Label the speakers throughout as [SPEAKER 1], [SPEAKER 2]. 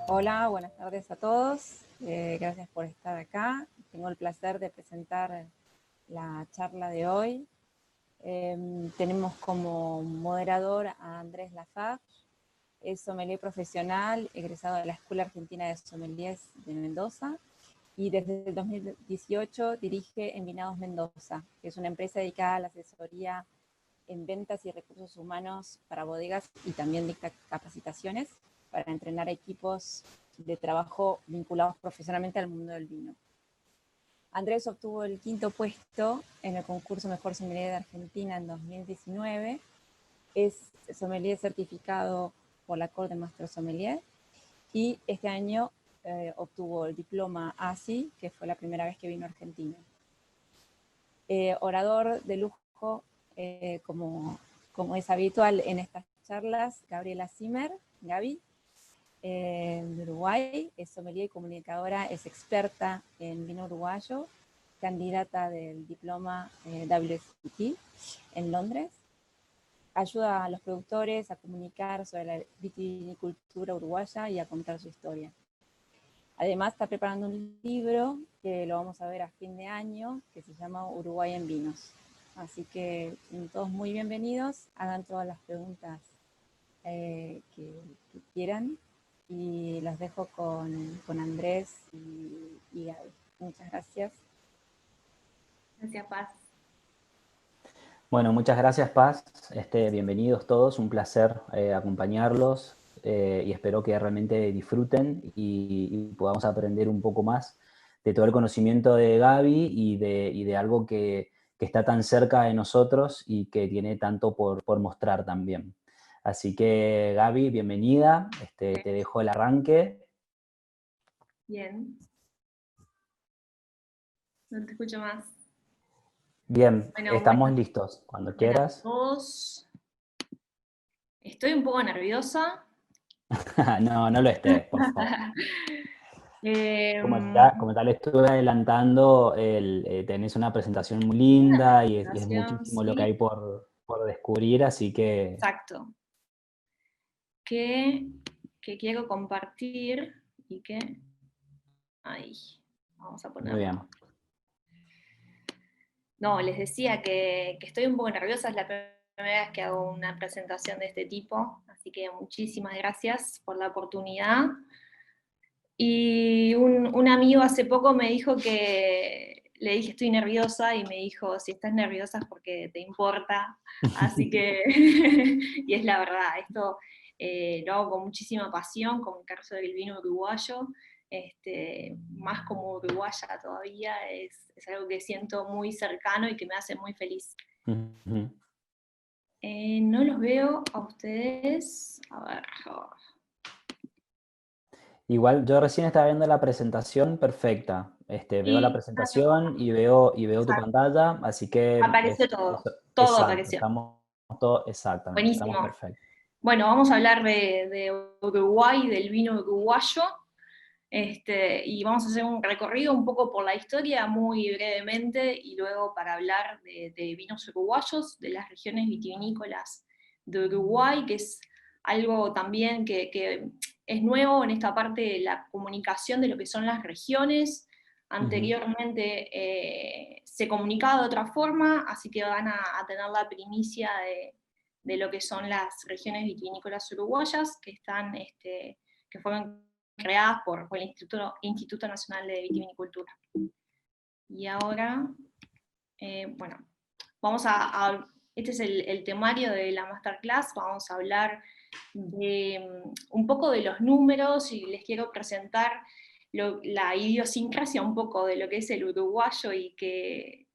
[SPEAKER 1] Hola, buenas tardes a todos. Gracias por estar acá. Tengo el placer de presentar la charla de hoy. Tenemos como moderador a Andrés Lafave. Es sommelier profesional, egresado de la Escuela Argentina de Sommeliers de Mendoza, y desde el 2018 dirige Envinados Mendoza, que es una empresa dedicada a la asesoría en ventas y recursos humanos para bodegas, y también dicta capacitaciones para entrenar equipos de trabajo vinculados profesionalmente al mundo del vino. Andrés obtuvo el 5º puesto en el concurso Mejor Sommelier de Argentina en 2019. Es sommelier certificado por la Corte de Master Sommelier, y este año obtuvo el diploma ASI, que fue la primera vez que vino a Argentina. Orador de lujo, como es habitual en estas charlas, Gabriela Zimmer, Gaby, de Uruguay, es sommelier y comunicadora, es experta en vino uruguayo, candidata del diploma WSET en Londres. Ayuda a los productores a comunicar sobre la vitivinicultura uruguaya y a contar su historia. Además está preparando un libro que lo vamos a ver a fin de año, que se llama Uruguay en Vinos. Así que todos muy bienvenidos, hagan todas las preguntas que quieran, y los dejo con Andrés y Gaby. Muchas gracias.
[SPEAKER 2] Gracias, Paz.
[SPEAKER 3] Bueno, muchas gracias, Paz. Bienvenidos todos, un placer acompañarlos, y espero que realmente disfruten y podamos aprender un poco más de todo el conocimiento de Gaby y de algo que está tan cerca de nosotros y que tiene tanto por mostrar también. Así que, Gaby, bienvenida. Te dejo el arranque.
[SPEAKER 2] Bien. No te escucho más.
[SPEAKER 3] Bien,
[SPEAKER 2] Bueno,
[SPEAKER 3] estamos listos. Cuando
[SPEAKER 2] buenas a
[SPEAKER 3] quieras.
[SPEAKER 2] todos. Estoy un poco nerviosa.
[SPEAKER 3] No, no lo estés, por favor.
[SPEAKER 2] Una
[SPEAKER 3] Como tal estuve adelantando, tenés una presentación muy linda y es
[SPEAKER 2] presentación,
[SPEAKER 3] muchísimo lo que
[SPEAKER 2] sí,
[SPEAKER 3] hay por descubrir, así que...
[SPEAKER 2] exacto. Que quiero compartir y que... Ahí, vamos a
[SPEAKER 3] Muy bien.
[SPEAKER 2] ponerlo. No, les decía que estoy un poco nerviosa, es la primera vez que hago una presentación de este tipo, así que muchísimas gracias por la oportunidad. Y un amigo hace poco me dijo que, le dije estoy nerviosa, y me dijo, si estás nerviosa es porque te importa, así que, y es la verdad, esto lo hago con muchísima pasión, como el caso del vino uruguayo, más como uruguaya todavía, es algo que siento muy cercano y que me hace muy feliz.
[SPEAKER 3] Ujú.
[SPEAKER 2] No los veo a ustedes, a ver...
[SPEAKER 3] Igual, yo recién estaba viendo la presentación perfecta. Veo la
[SPEAKER 2] Y
[SPEAKER 3] presentación y veo tu pantalla, así que
[SPEAKER 2] apareció todo, todo
[SPEAKER 3] exacto,
[SPEAKER 2] apareció.
[SPEAKER 3] estamos todos, exactamente, estamos
[SPEAKER 2] Buenísimo.
[SPEAKER 3] perfectos.
[SPEAKER 2] Bueno, vamos a hablar de Uruguay, del vino uruguayo, y vamos a hacer un recorrido un poco por la historia muy brevemente, y luego para hablar de vinos uruguayos, de las regiones vitivinícolas de Uruguay, que es algo también que es nuevo en esta parte de la comunicación de lo que son las regiones. Anteriormente se comunicaba de otra forma, así que van a tener la primicia de lo que son las regiones vitivinícolas uruguayas, que fueron creadas por el Instituto Nacional de Vitivinicultura. Y ahora, bueno, vamos este es el temario de la masterclass, vamos a hablar un poco de los números, y les quiero presentar la idiosincrasia un poco de lo que es el uruguayo, y que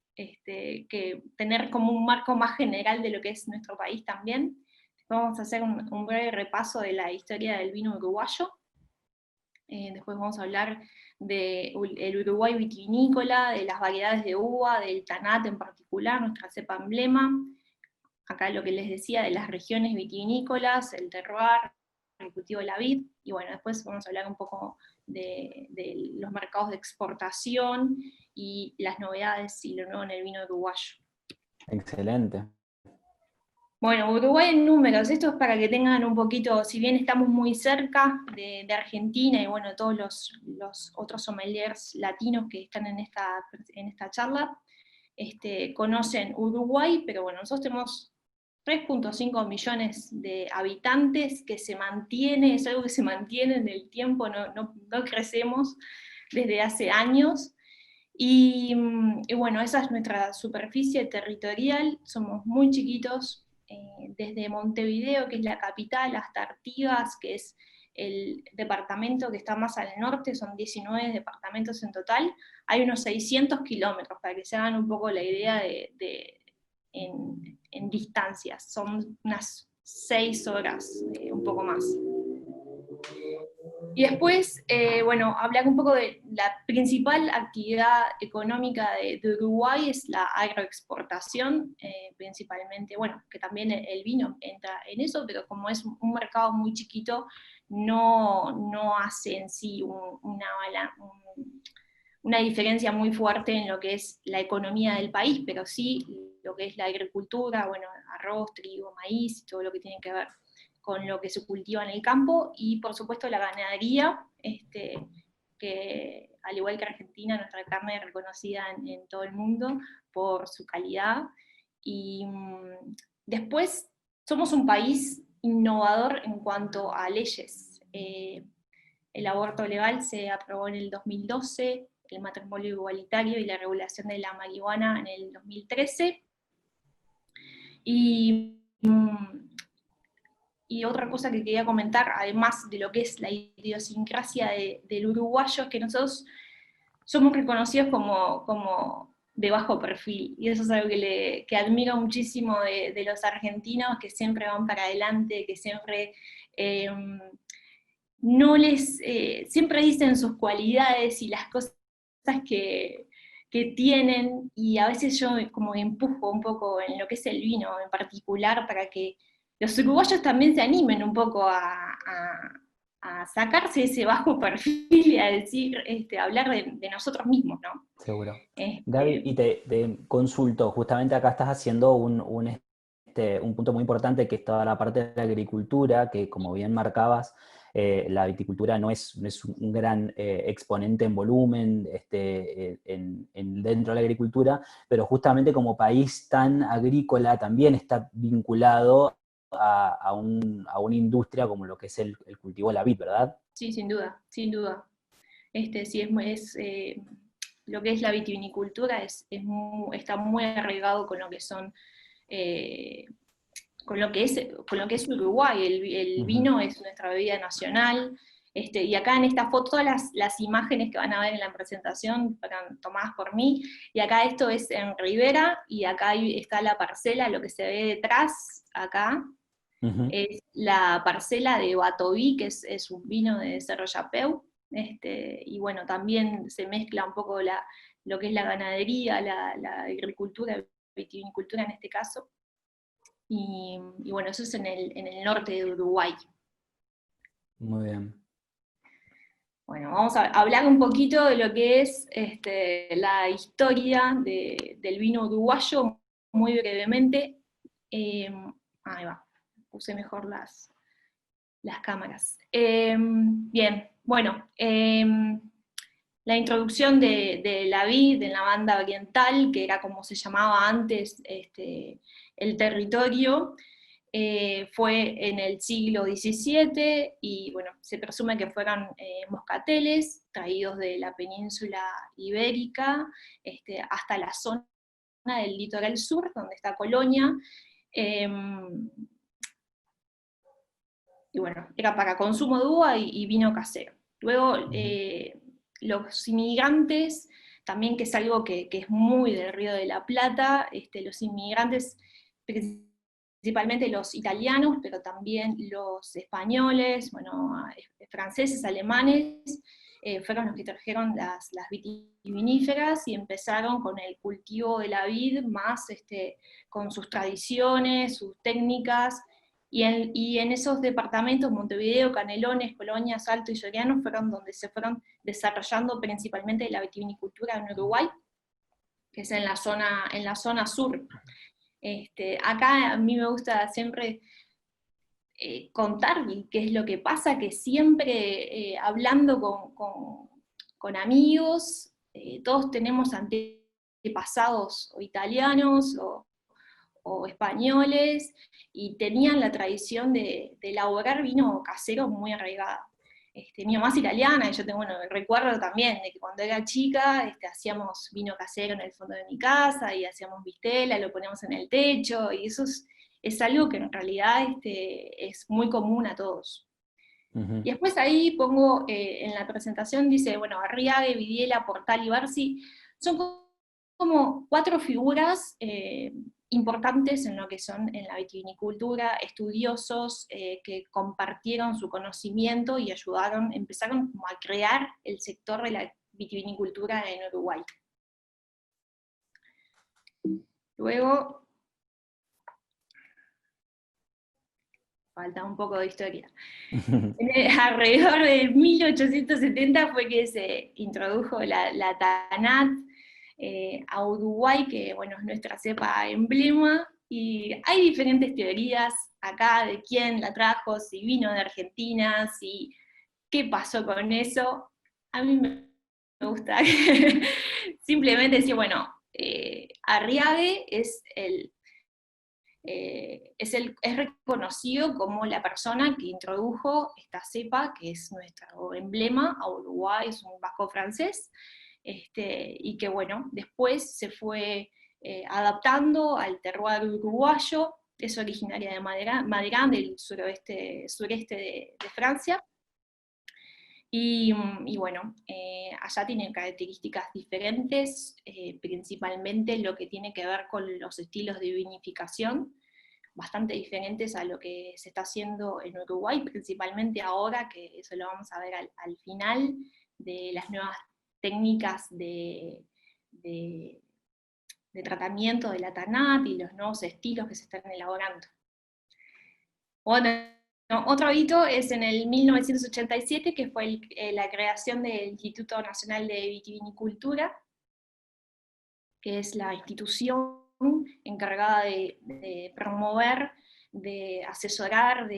[SPEAKER 2] tener como un marco más general de lo que es nuestro país también. Vamos a hacer un breve repaso de la historia del vino uruguayo. Después vamos a hablar del Uruguay vitivinícola, de las variedades de uva, del Tanat en particular, nuestra cepa emblema. Acá lo que les decía de las regiones vitivinícolas, el terroir, el cultivo de la vid, y bueno, después vamos a hablar un poco de los mercados de exportación y las novedades y lo nuevo en el vino uruguayo.
[SPEAKER 3] Excelente.
[SPEAKER 2] Bueno, Uruguay en números, esto es para que tengan un poquito, si bien estamos muy cerca de Argentina y bueno, todos los otros sommeliers latinos que están en esta charla, conocen Uruguay, pero bueno, nosotros tenemos 3,5 millones de habitantes, que se mantiene, es algo que se mantiene en el tiempo, no crecemos desde hace años, y bueno, esa es nuestra superficie territorial, somos muy chiquitos, desde Montevideo, que es la capital, hasta Artigas, que es el departamento que está más al norte, son 19 departamentos en total, hay unos 600 kilómetros, para que se hagan un poco la idea en distancias, son unas 6 horas, un poco más. Y después, bueno, hablar un poco de la principal actividad económica de Uruguay es la agroexportación, principalmente, bueno, que también el vino entra en eso, pero como es un mercado muy chiquito, no hace en sí una diferencia muy fuerte en lo que es la economía del país, pero sí lo que es la agricultura, bueno, arroz, trigo, maíz, todo lo que tiene que ver con lo que se cultiva en el campo, y por supuesto la ganadería, que al igual que Argentina, nuestra carne es reconocida en todo el mundo por su calidad. Y después somos un país innovador en cuanto a leyes. El aborto legal se aprobó en el 2012, el matrimonio igualitario y la regulación de la marihuana en el 2013. Y otra cosa que quería comentar, además de lo que es la idiosincrasia del uruguayo, es que nosotros somos reconocidos como de bajo perfil, y eso es algo que admiro muchísimo de los argentinos, que siempre van para adelante, que siempre siempre dicen sus cualidades y las cosas que tienen, y a veces yo como empujo un poco en lo que es el vino en particular, para que los uruguayos también se animen un poco a sacarse ese bajo perfil y a decir, hablar de nosotros mismos, ¿no?
[SPEAKER 3] Seguro.
[SPEAKER 2] Este,
[SPEAKER 3] Gaby, y te consulto, justamente acá estás haciendo un punto muy importante, que es toda la parte de la agricultura, que como bien marcabas, la viticultura no es un gran exponente en volumen dentro de la agricultura, pero justamente como país tan agrícola también está vinculado a una industria como lo que es el cultivo de la vid, ¿verdad?
[SPEAKER 2] sí, sin duda, sin duda. Sí, lo que es la vitivinicultura está muy arraigado con lo que son eh, con lo que es Uruguay. El vino es nuestra bebida nacional, y acá en esta foto, todas las imágenes que van a ver en la presentación fueron tomadas por mí, y acá esto es en Rivera, y acá está la parcela, lo que se ve detrás, acá, es la parcela de Batoví, que es un vino de Cerro Yapeu, y bueno, también se mezcla un poco lo que es la ganadería, la agricultura, vitivinicultura en este caso, y bueno, eso es en el norte de Uruguay.
[SPEAKER 3] Muy bien.
[SPEAKER 2] Bueno, vamos a hablar un poquito de lo que es la historia del vino uruguayo, muy brevemente. Ahí va, puse mejor las cámaras. Bien, bueno, la introducción de la vid en la banda oriental, que era como se llamaba antes el territorio, fue en el siglo XVII, y bueno, se presume que fueran moscateles traídos de la península ibérica hasta la zona del litoral sur, donde está Colonia, y bueno, era para consumo de uva y vino casero. Luego, los inmigrantes, también, que es algo que es muy del Río de la Plata, los inmigrantes, principalmente los italianos, pero también los españoles, bueno, franceses, alemanes, fueron los que trajeron las vitiviníferas y empezaron con el cultivo de la vid, más con sus tradiciones, sus técnicas, y en esos departamentos, Montevideo, Canelones, Colonia, Salto y Soriano, fueron donde se fueron desarrollando principalmente la vitivinicultura en Uruguay, que es en la zona sur. Acá a mí me gusta siempre contar qué es lo que pasa, que siempre hablando con amigos, todos tenemos antepasados o italianos o españoles, y tenían la tradición de elaborar vino casero muy arraigada. Mi mamá es italiana, y yo tengo, bueno, recuerdo también de que cuando era chica hacíamos vino casero en el fondo de mi casa, y hacíamos vistela, lo poníamos en el techo, y eso es algo que en realidad es muy común a todos.
[SPEAKER 3] Ujú.
[SPEAKER 2] Y después ahí pongo, en la presentación dice, bueno, Arriaga, Vidiella, Portal y Barsi, son como 4 figuras importantes en lo que son en la vitivinicultura, estudiosos que compartieron su conocimiento y empezaron como a crear el sector de la vitivinicultura en Uruguay. Luego, falta un poco de historia. Alrededor de 1870 fue que se introdujo la TANAT a Uruguay, que bueno, es nuestra cepa emblema, y hay diferentes teorías acá de quién la trajo, si vino de Argentina, si qué pasó con eso. A mí me gusta simplemente decir, bueno, Arriague es reconocido como la persona que introdujo esta cepa, que es nuestro emblema a Uruguay, es un vasco francés, y que bueno, después se fue adaptando al terroir uruguayo, es originaria de Madeira, del sureste de Francia, y bueno, allá tienen características diferentes, principalmente lo que tiene que ver con los estilos de vinificación, bastante diferentes a lo que se está haciendo en Uruguay, principalmente ahora, que eso lo vamos a ver al final, de las nuevas técnicas de tratamiento de la TANAT y los nuevos estilos que se están elaborando. Bueno, otro hito es en el 1987, que fue la creación del Instituto Nacional de Vitivinicultura, que es la institución encargada de promover, de asesorar,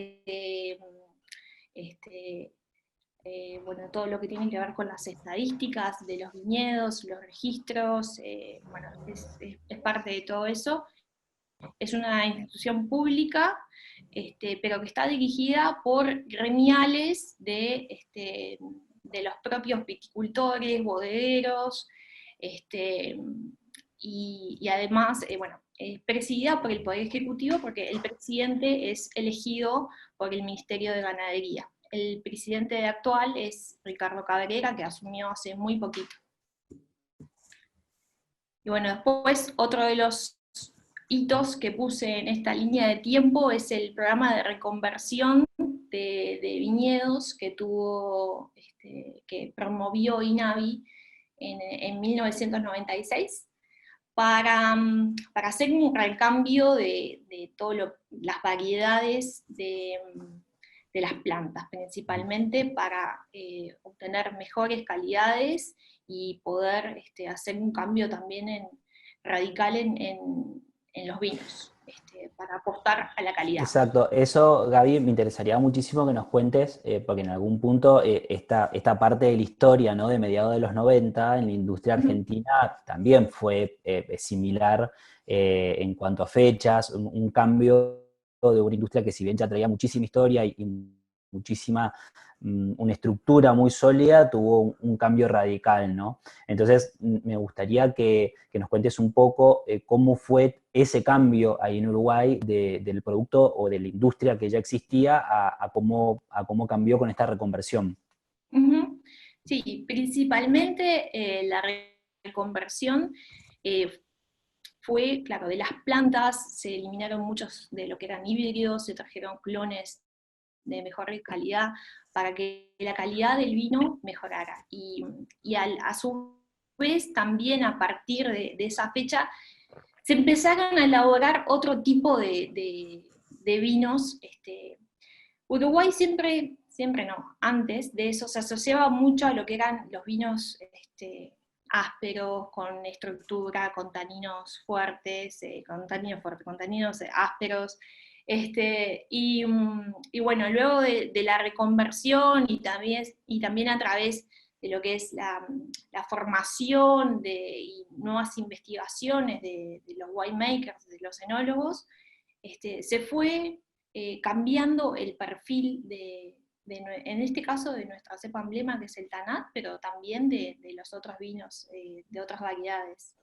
[SPEAKER 2] bueno, todo lo que tiene que ver con las estadísticas de los viñedos, los registros, bueno, es parte de todo eso. Es una institución pública, pero que está dirigida por gremiales de los propios viticultores, bodegueros, y además, bueno, presidida por el Poder Ejecutivo, porque el presidente es elegido por el Ministerio de Ganadería. El presidente actual es Ricardo Cabrera, que asumió hace muy poquito. Y bueno, después otro de los hitos que puse en esta línea de tiempo es el programa de reconversión de viñedos que promovió INAVI en 1996 para hacer un recambio de todas las variedades de las plantas, principalmente para obtener mejores calidades y poder hacer un cambio también radical en los vinos, para apostar a la calidad.
[SPEAKER 3] Exacto, eso Gaby, me interesaría muchísimo que nos cuentes, porque en algún punto esta parte de la historia, ¿no? De mediados de los 90 en la industria argentina también fue similar en cuanto a fechas, un cambio de una industria que si bien ya traía muchísima historia y muchísima, una estructura muy sólida, tuvo un cambio radical, ¿no? Entonces, me gustaría que nos cuentes un poco cómo fue ese cambio ahí en Uruguay del producto o de la industria que ya existía a cómo cambió con esta reconversión.
[SPEAKER 2] Uh-huh. Sí, principalmente la reconversión fue, claro, de las plantas, se eliminaron muchos de lo que eran híbridos, se trajeron clones de mejor calidad, para que la calidad del vino mejorara. Y a su vez, también a partir de esa fecha, se empezaron a elaborar otro tipo de vinos. Uruguay siempre no, antes de eso se asociaba mucho a lo que eran los vinos ásperos, con estructura, con taninos fuertes, con taninos ásperos. Y bueno, luego de la reconversión y también a través de lo que es la formación y nuevas investigaciones de los winemakers, de los enólogos, se fue cambiando el perfil en este caso de nuestra cepa emblema, que es el Tanat, pero también de los otros vinos, de otras variedades.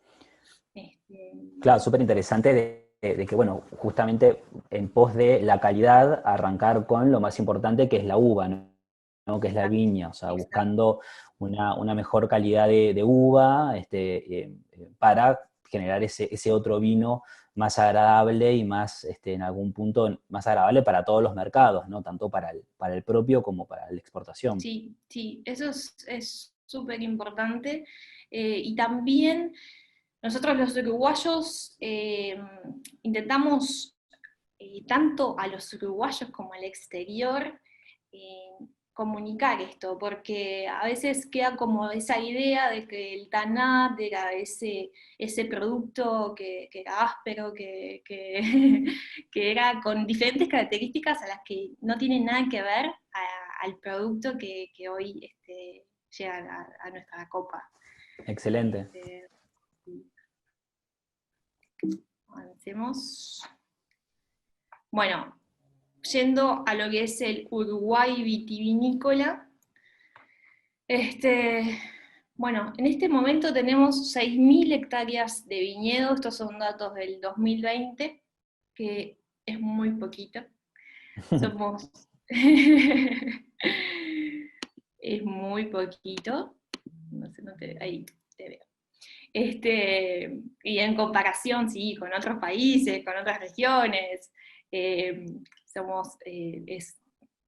[SPEAKER 3] Claro, súper interesante de que, bueno, justamente en pos de la calidad, arrancar con lo más importante que es la uva, ¿no? Que es la viña, o sea,
[SPEAKER 2] Exacto.
[SPEAKER 3] buscando una mejor calidad de uva para generar ese otro vino más agradable y más, en algún punto, más agradable para todos los mercados, ¿no? Tanto para el propio como para la exportación.
[SPEAKER 2] Sí, sí, eso es súper importante. Y también nosotros los uruguayos intentamos, tanto a los uruguayos como al exterior, eh, comunicar esto, porque a veces queda como esa idea de que el Tanat era ese producto que era áspero, que era con diferentes características a las que no tienen nada que ver al producto que hoy llega a nuestra copa.
[SPEAKER 3] Excelente.
[SPEAKER 2] Avancemos. Bueno, yendo a lo que es el Uruguay vitivinícola, bueno, en este momento tenemos 6.000 hectáreas de viñedo, estos son datos del 2020, que es muy poquito. Somos... es muy poquito. No sé, ahí te veo. Y en comparación, sí, con otros países, con otras regiones, es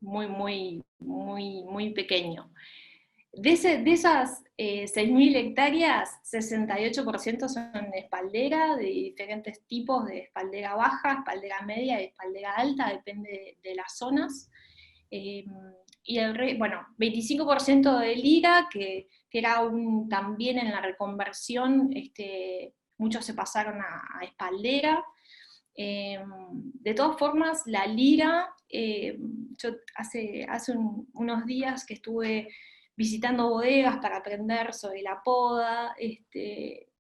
[SPEAKER 2] muy, muy, muy, muy pequeño. De esas 6.000 hectáreas, 68% son espaldera, de diferentes tipos, de espaldera baja, espaldera media y espaldera alta, depende de las zonas. Y bueno, 25% de lira, que era también en la reconversión, muchos se pasaron a espaldera. De todas formas, la lira, yo hace unos días que estuve visitando bodegas para aprender sobre la poda,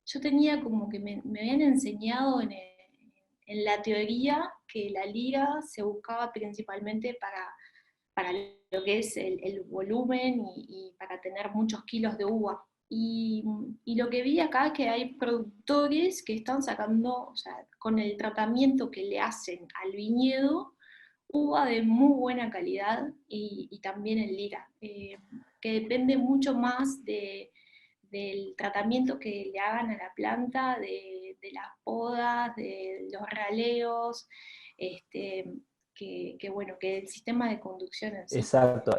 [SPEAKER 2] yo tenía como que me habían enseñado en la teoría que la lira se buscaba principalmente para lo que es el volumen y para tener muchos kilos de uva. Y lo que vi acá es que hay productores que están sacando, o sea, con el tratamiento que le hacen al viñedo, uva de muy buena calidad y también en lira, que depende mucho más del tratamiento que le hagan a la planta, de las podas, de los raleos, bueno, que el sistema de conducción en sí.
[SPEAKER 3] Exacto,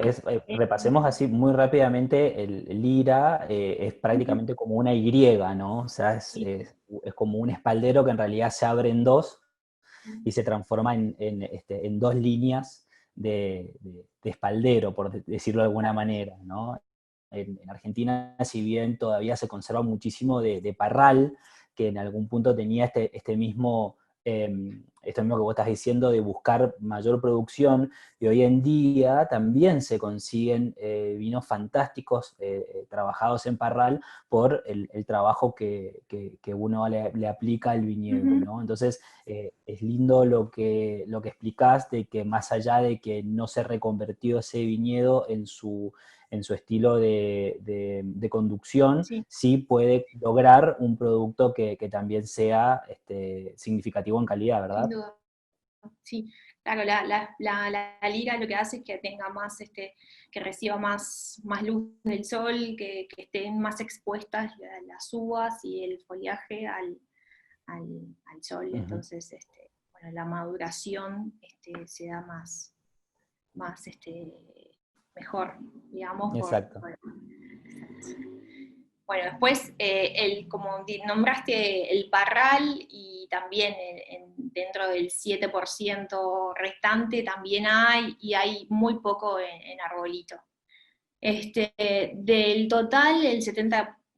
[SPEAKER 3] repasemos así muy rápidamente, el lira es prácticamente como una Y, ¿no? O sea, es como un espaldero que en realidad se abre en dos y se transforma en dos líneas de espaldero, por decirlo de alguna manera, ¿no? En Argentina, si bien todavía se conserva muchísimo de parral, que en algún punto tenía esto mismo que vos estás diciendo, de buscar mayor producción, y hoy en día también se consiguen vinos fantásticos trabajados en parral por el trabajo que uno le aplica al viñedo, ¿no? Entonces, es lindo lo que explicás, de que más allá de que no se reconvertió ese viñedo en su estilo de conducción, sí puede lograr un producto que también sea significativo en calidad, ¿verdad?
[SPEAKER 2] Sin duda. Sí, claro, la lira lo que hace es que tenga más, que reciba más luz del sol, que estén más expuestas las uvas y el follaje al sol. Entonces, bueno, la maduración se da más mejor, digamos.
[SPEAKER 3] Exacto.
[SPEAKER 2] Bueno, después, como nombraste el parral, y también dentro del 7% restante también hay muy poco en arbolito. Del total, el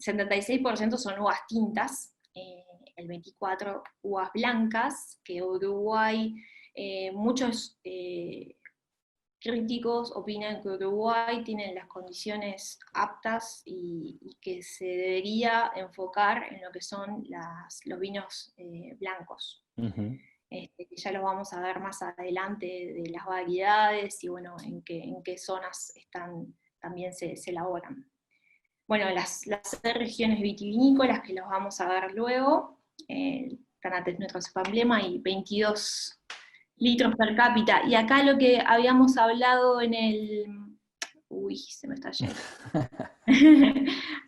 [SPEAKER 2] 76% son uvas tintas, el 24% uvas blancas, que Uruguay, muchos críticos opinan que Uruguay tiene las condiciones aptas y que se debería enfocar en lo que son los vinos blancos.
[SPEAKER 3] Ujú.
[SPEAKER 2] Que ya lo vamos a ver más adelante de las variedades y bueno, en qué zonas también se elaboran. Bueno, las 6 regiones vitivinícolas que los vamos a ver luego, están atentos nuestro emblema y 22 litros per cápita. Y acá lo que habíamos hablado en el... Uy, se me está yendo.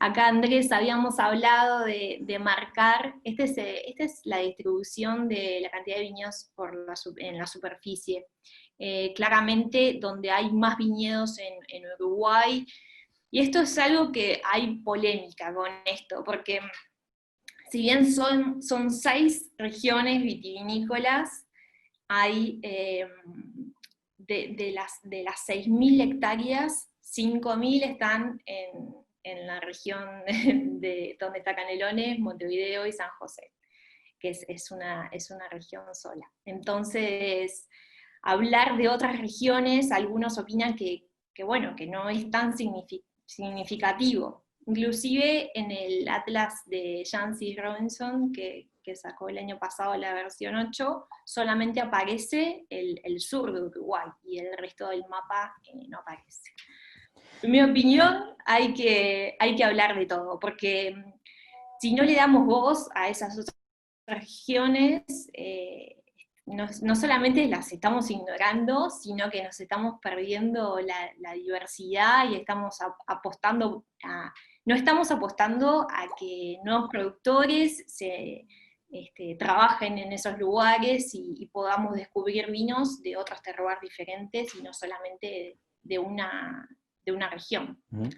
[SPEAKER 2] Acá Andrés habíamos hablado de marcar, esta es la distribución de la cantidad de viñedos en la superficie. Claramente donde hay más viñedos en Uruguay, y esto es algo que hay polémica con esto, porque si bien son 6 regiones vitivinícolas, hay de las 6.000 hectáreas, 5.000 están en la región de donde está Canelones, Montevideo y San José, que es una región sola. Entonces, hablar de otras regiones, algunos opinan que no es tan significativo. Inclusive en el Atlas de Jancis Robinson, que sacó el año pasado la versión 8, solamente aparece el sur de Uruguay, y el resto del mapa no aparece. En mi opinión, hay que hablar de todo, porque si no le damos voz a esas otras regiones, no solamente las estamos ignorando, sino que nos estamos perdiendo la diversidad y estamos apostando no estamos apostando a que nuevos productores trabajen en esos lugares y podamos descubrir vinos de otros terroirs diferentes y no solamente de una región.
[SPEAKER 3] Ujú.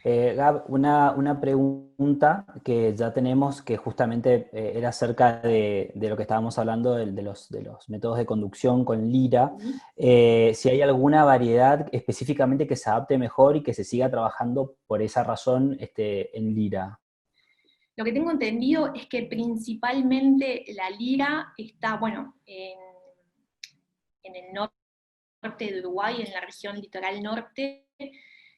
[SPEAKER 3] Gab, una pregunta que ya tenemos, que justamente era acerca de lo que estábamos hablando, de los métodos de conducción con lira. Si hay alguna variedad específicamente que se adapte mejor y que se siga trabajando por esa razón en lira.
[SPEAKER 2] Lo que tengo entendido es que principalmente la lira está, bueno, en el norte de Uruguay, en la región litoral norte.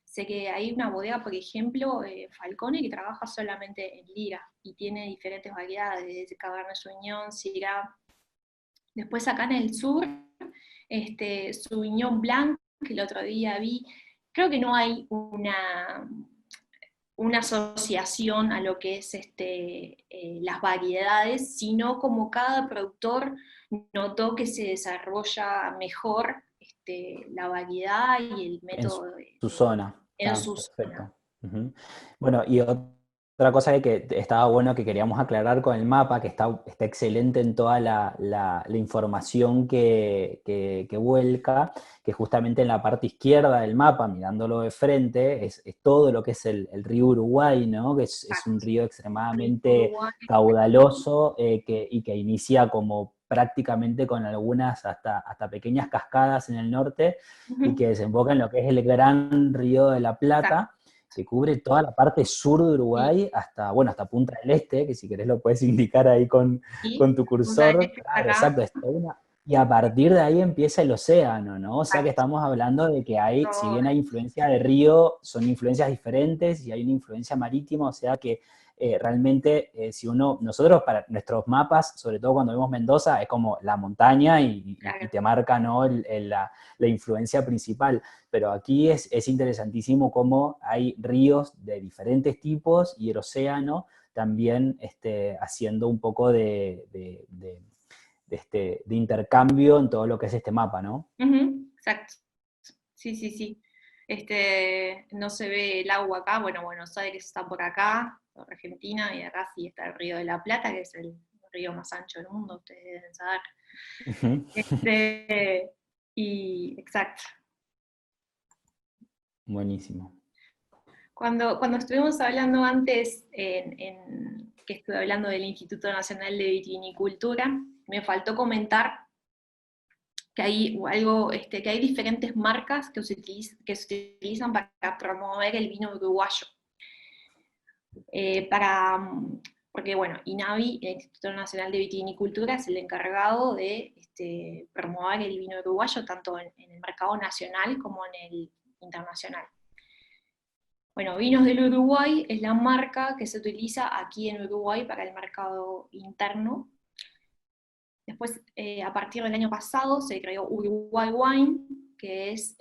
[SPEAKER 2] Sé que hay una bodega, por ejemplo, Falcone, que trabaja solamente en lira y tiene diferentes variedades, desde Cabernet Sauvignon, Syrah. Después acá en el sur, Sauvignon Blanc, que el otro día vi, creo que no hay una asociación a lo que es las variedades, sino como cada productor notó que se desarrolla mejor la variedad y el método
[SPEAKER 3] su zona.
[SPEAKER 2] en su
[SPEAKER 3] Perfecto.
[SPEAKER 2] zona.
[SPEAKER 3] Uh-huh. Bueno, y otra cosa que estaba bueno que queríamos aclarar con el mapa, que está excelente en toda la información que vuelca, que justamente en la parte izquierda del mapa, mirándolo de frente, es todo lo que es el río Uruguay, ¿no? Que es un río extremadamente caudaloso y que inicia como prácticamente con algunas hasta pequeñas cascadas en el norte, y que desemboca en lo que es el gran río de la Plata, que cubre toda la parte sur de Uruguay hasta Punta del Este, que si querés lo puedes indicar ahí con tu cursor. Claro, exacto. Y a partir de ahí empieza el océano, ¿no? O sea que estamos hablando de que hay, si bien hay influencia de río, son influencias diferentes y hay una influencia marítima, o sea que realmente si nosotros para nuestros mapas, sobre todo cuando vemos Mendoza, es como la montaña y te marca, ¿no? la influencia principal, pero aquí es interesantísimo cómo hay ríos de diferentes tipos y el océano también haciendo un poco de intercambio en todo lo que es este mapa, ¿no?
[SPEAKER 2] Exacto. Sí. No se ve el agua acá, Buenos Aires está por acá, por Argentina, y acá sí está el Río de la Plata, que es el río más ancho del mundo, ustedes deben saber.
[SPEAKER 3] Uh-huh.
[SPEAKER 2] Exacto.
[SPEAKER 3] Buenísimo.
[SPEAKER 2] Cuando estuvimos hablando antes, que estuve hablando del Instituto Nacional de Vitivinicultura, me faltó comentar que hay que hay diferentes marcas que se utilizan para promover el vino uruguayo. Porque bueno, INAVI, el Instituto Nacional de Vitivinicultura, es el encargado de promover el vino uruguayo tanto en el mercado nacional como en el internacional. Bueno, Vinos del Uruguay es la marca que se utiliza aquí en Uruguay para el mercado interno. Después, a partir del año pasado, se creó Uruguay Wine, que es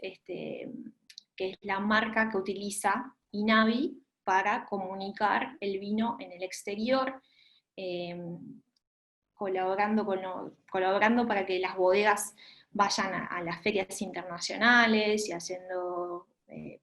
[SPEAKER 2] la marca que utiliza INAVI para comunicar el vino en el exterior, colaborando para que las bodegas vayan a las ferias internacionales y haciendo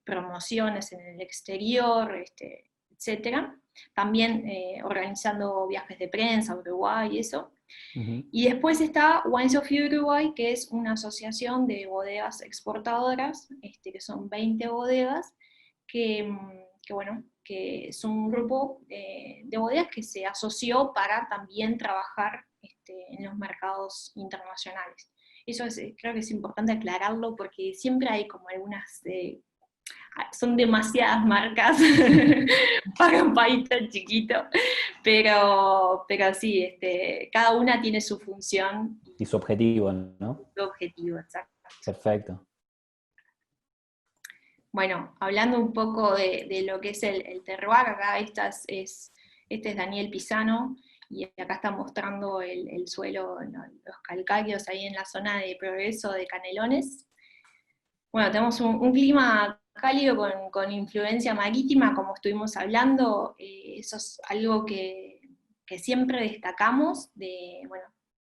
[SPEAKER 2] promociones en el exterior, etc. También organizando viajes de prensa a Uruguay y eso. Y después está Wines of Uruguay, que es una asociación de bodegas exportadoras, que son 20 bodegas, que es un grupo de bodegas que se asoció para también trabajar en los mercados internacionales. Eso creo que es importante aclararlo porque siempre hay como algunas... son demasiadas marcas para un país tan chiquito, pero sí, cada una tiene su función.
[SPEAKER 3] Y su objetivo, ¿no?
[SPEAKER 2] Su objetivo, exacto.
[SPEAKER 3] Perfecto.
[SPEAKER 2] Bueno, hablando un poco de lo que es el terroir, acá este es Daniel Pisano, y acá está mostrando el suelo, los calcáreos ahí en la zona de Progreso de Canelones. Bueno, tenemos un clima cálido con influencia marítima, como estuvimos hablando, eso es algo que siempre destacamos,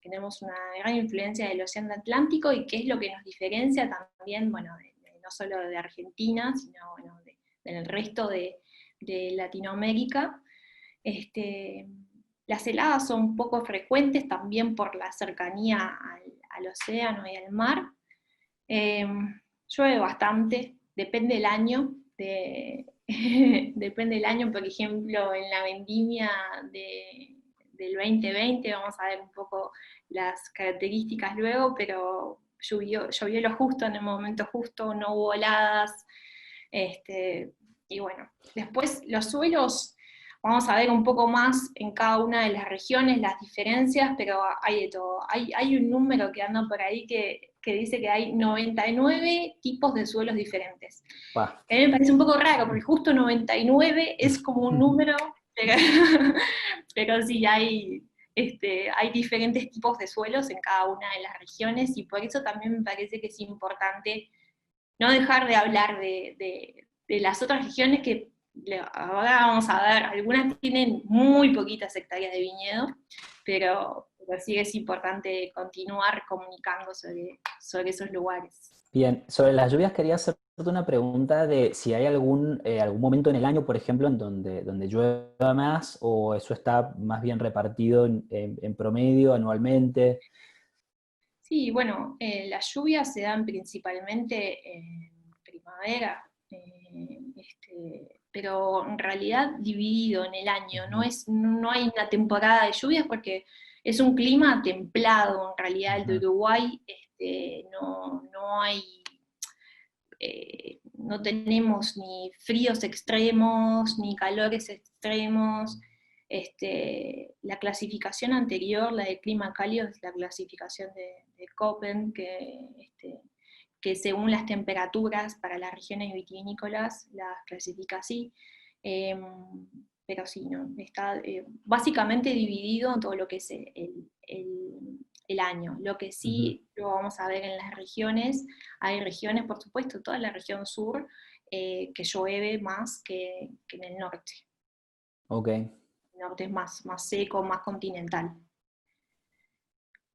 [SPEAKER 2] tenemos una gran influencia del Océano Atlántico, y qué es lo que nos diferencia también, bueno, no solo de Argentina, sino bueno, del resto de Latinoamérica. Las heladas son poco frecuentes también por la cercanía al océano y al mar. Llueve bastante, depende del año, depende del año, por ejemplo, en la vendimia del 2020, vamos a ver un poco las características luego, pero llovió lo justo en el momento justo, no hubo heladas, y bueno, después los suelos, vamos a ver un poco más en cada una de las regiones las diferencias, pero hay de todo. Hay un número que anda por ahí que dice que hay 99 tipos de suelos diferentes.
[SPEAKER 3] Wow.
[SPEAKER 2] A mí me parece un poco raro, porque justo 99 es como un número, pero sí hay diferentes tipos de suelos en cada una de las regiones, y por eso también me parece que es importante no dejar de hablar de las otras regiones que ahora vamos a ver, algunas tienen muy poquitas hectáreas de viñedo, pero sí es importante continuar comunicando sobre esos lugares.
[SPEAKER 3] Bien, sobre las lluvias quería hacerte una pregunta de si hay algún momento en el año, por ejemplo, en donde llueva más, o eso está más bien repartido en promedio, anualmente.
[SPEAKER 2] Sí, bueno, las lluvias se dan principalmente en primavera, pero en realidad dividido en el año, no hay una temporada de lluvias porque es un clima templado, en realidad el de Uruguay no hay, no tenemos ni fríos extremos, ni calores extremos. La clasificación anterior, la de clima cálido, es la clasificación de Köppen, que según las temperaturas para las regiones vitivinícolas las clasifica así. Pero sí, ¿no? Está básicamente dividido en todo lo que es el año. Lo que sí lo vamos a ver en las regiones, hay regiones, por supuesto, toda la región sur, que llueve más que en el norte.
[SPEAKER 3] Ok.
[SPEAKER 2] El norte es más seco, más continental.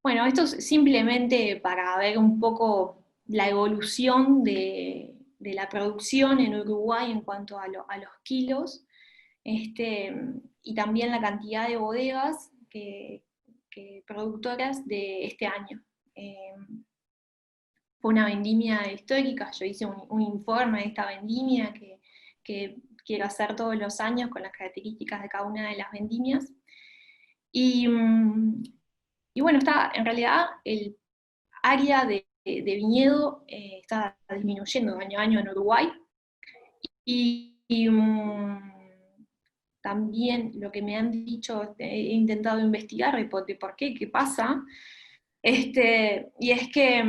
[SPEAKER 2] Bueno, esto es simplemente para ver un poco la evolución de la producción en Uruguay en cuanto a los kilos, y también la cantidad de bodegas productoras de este año. Fue una vendimia histórica, yo hice un informe de esta vendimia que quiero hacer todos los años con las características de cada una de las vendimias. Y bueno, en realidad el área de viñedo está disminuyendo año a año en Uruguay, y también lo que me han dicho, he intentado investigar de por qué pasa, y es que,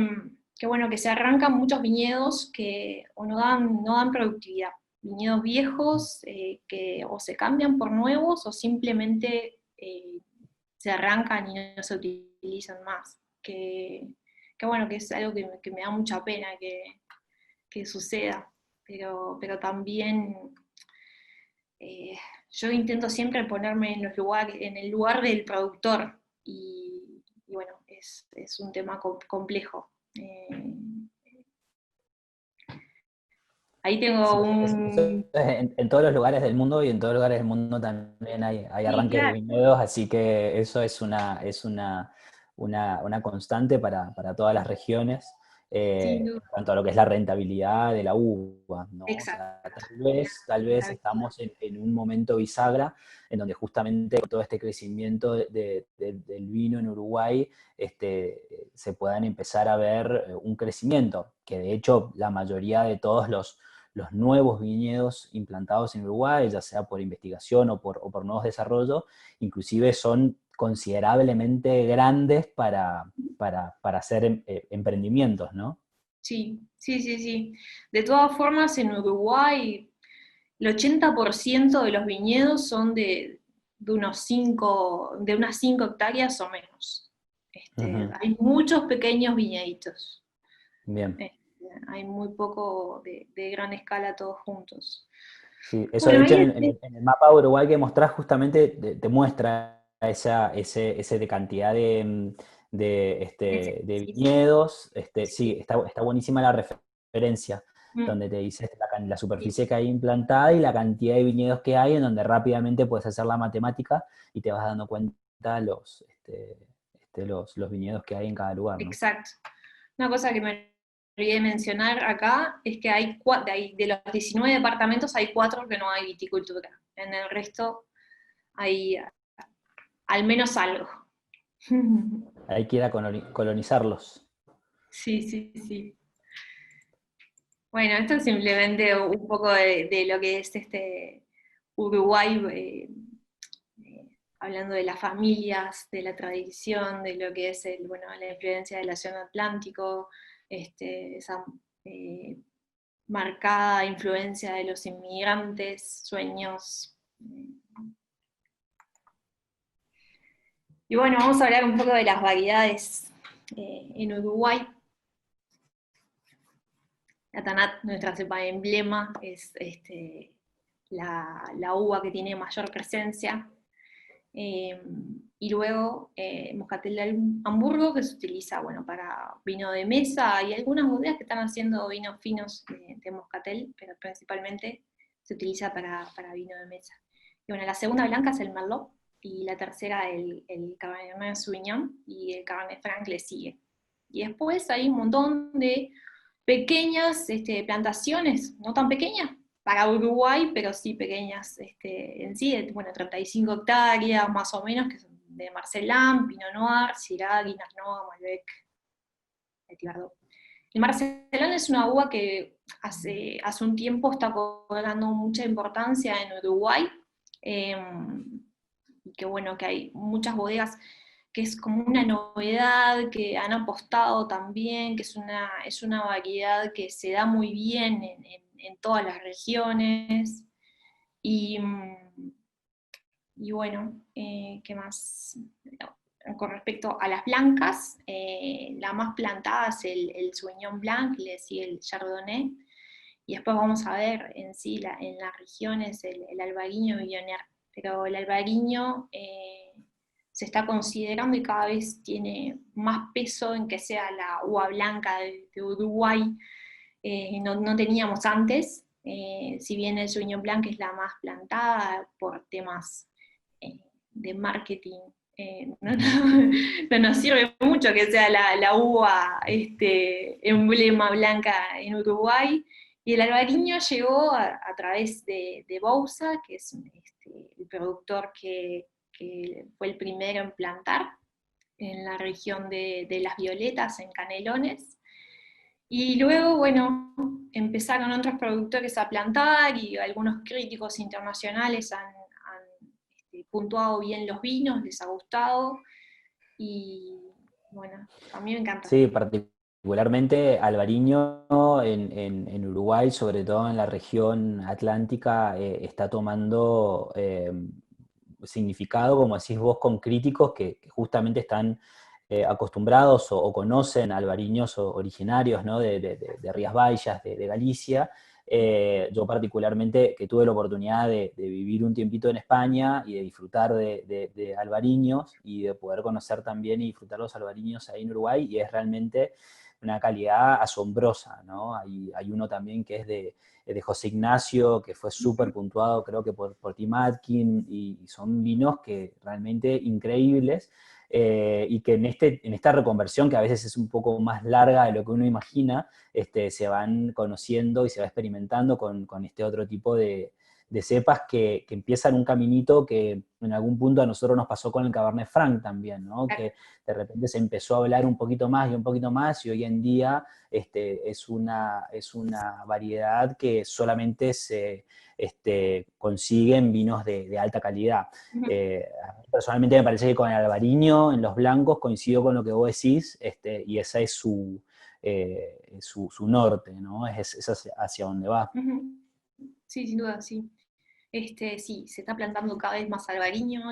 [SPEAKER 2] bueno, que se arrancan muchos viñedos que o no dan productividad. Viñedos viejos que o se cambian por nuevos o simplemente se arrancan y no se utilizan más. Que bueno, que es algo que me da mucha pena que suceda, pero también eh, yo intento siempre ponerme en el lugar del productor, y bueno, es un tema complejo. Ahí
[SPEAKER 3] Sí,
[SPEAKER 2] tengo
[SPEAKER 3] eso
[SPEAKER 2] un...
[SPEAKER 3] en todos los lugares del mundo, y en todos los lugares del mundo también hay
[SPEAKER 2] Sí,
[SPEAKER 3] arranques de
[SPEAKER 2] claro,
[SPEAKER 3] viñedos, así que eso es una constante para todas las regiones,
[SPEAKER 2] sin
[SPEAKER 3] en
[SPEAKER 2] duda.
[SPEAKER 3] cuanto a lo que es la rentabilidad de la uva, ¿no? O sea,
[SPEAKER 2] Exacto.
[SPEAKER 3] tal vez estamos en un momento bisagra en donde justamente con todo este crecimiento del vino en Uruguay, se puedan empezar a ver un crecimiento, que de hecho la mayoría de todos los nuevos viñedos implantados en Uruguay, ya sea por investigación o por nuevos desarrollos, inclusive son considerablemente grandes para hacer emprendimientos, ¿no?
[SPEAKER 2] Sí, sí, sí, sí. De todas formas, en Uruguay, el 80% de los viñedos son de unas 5 hectáreas o menos.
[SPEAKER 3] Ujú.
[SPEAKER 2] Hay muchos pequeños viñeditos.
[SPEAKER 3] Bien.
[SPEAKER 2] Este, Hay muy poco de gran escala todos juntos.
[SPEAKER 3] Sí, eso de
[SPEAKER 2] Bueno,
[SPEAKER 3] hecho
[SPEAKER 2] ahí
[SPEAKER 3] en el mapa de Uruguay que mostrás justamente te muestra ese de cantidad de
[SPEAKER 2] sí,
[SPEAKER 3] viñedos. Sí,
[SPEAKER 2] sí,
[SPEAKER 3] está buenísima la referencia,
[SPEAKER 2] mm,
[SPEAKER 3] donde te dice la
[SPEAKER 2] sí,
[SPEAKER 3] superficie que hay implantada y la cantidad de viñedos que hay, en donde rápidamente puedes hacer la matemática y te vas dando cuenta los viñedos que hay en cada lugar, ¿no?
[SPEAKER 2] exacto. Una cosa que me olvidé de mencionar acá es que de los 19 departamentos hay 4 que no hay viticultura. En el resto hay al menos algo.
[SPEAKER 3] Hay que ir a colonizarlos.
[SPEAKER 2] Sí, sí, sí. Bueno, esto es simplemente un poco de lo que es Uruguay, hablando de las familias, de la tradición, de lo que es bueno, la influencia del océano Atlántico, esa eh, marcada influencia de los inmigrantes, sueños. Y bueno, vamos a hablar un poco de las variedades en Uruguay. La Tanat, nuestra cepa de emblema, es la uva que tiene mayor presencia. Eh, y luego Moscatel de Hamburgo, que se utiliza bueno, para vino de mesa. Hay algunas bodegas que están haciendo vinos finos de Moscatel, pero principalmente se utiliza para vino de mesa. Y bueno, la segunda blanca es el Merlot, y la tercera el Cabernet Sauvignon, y el Cabernet Franc le sigue. Y después hay un montón de pequeñas plantaciones, no tan pequeñas para Uruguay, pero sí pequeñas en sí, de, bueno, 35 hectáreas más o menos, que son de Marcelán, Pinot Noir, Syrah, Grenache Noir, Malbec, Petit Verdot. El Marcelán es una uva que hace un tiempo está cobrando mucha importancia en Uruguay, y que bueno, que hay muchas bodegas que es como una novedad, que han apostado también, que es una variedad que se da muy bien en todas las regiones. Y, bueno, ¿qué más? Con respecto a las blancas, la más plantada es el Sauvignon Blanc, le sigue el Chardonnay, y después vamos a ver en sí en las regiones el Albarino y Viognier, pero el Albarino se está considerando y cada vez tiene más peso en que sea la uva blanca de Uruguay. No teníamos antes, si bien el Sauvignon Blanc es la más plantada por temas de marketing. No,
[SPEAKER 3] Ujú.
[SPEAKER 2] no nos sirve mucho que sea la uva emblema blanca en Uruguay. Y el albariño llegó a través de Bouza, que es el productor que fue el primero en plantar en la región de Las Violetas, en Canelones. Y luego, bueno, empezaron otros productores a plantar, y algunos críticos internacionales han puntuado bien los vinos, les ha gustado, y bueno, a mí me encanta.
[SPEAKER 3] Sí, particularmente Albariño en Uruguay, sobre todo en la región atlántica, está tomando significado, como decís vos, con críticos que justamente están acostumbrados o conocen albariños originarios, ¿no? de Rías Baixas, de Galicia. Yo particularmente, que tuve la oportunidad de vivir un tiempito en España y de disfrutar de albariños y de poder conocer también y disfrutar los albariños ahí en Uruguay, y es realmente una calidad asombrosa, ¿no? Hay uno también que es de José Ignacio, que fue súper puntuado, creo que por Tim Atkin, y son vinos que realmente increíbles, y que en esta reconversión, que a veces es un poco más larga de lo que uno imagina, se van conociendo y se va experimentando con este otro tipo de cepas que empiezan un caminito que en algún punto a nosotros nos pasó con el Cabernet Franc también, ¿no? Que de repente se empezó a hablar un poquito más y un poquito más, y hoy en día es una variedad que solamente se consigue en vinos de alta calidad. Personalmente me parece que con el albariño, en los blancos, coincido con lo que vos decís, y esa es su norte, ¿no? Es hacia donde va.
[SPEAKER 2] Sí, sin duda, sí. Sí, se está plantando cada vez más albariño,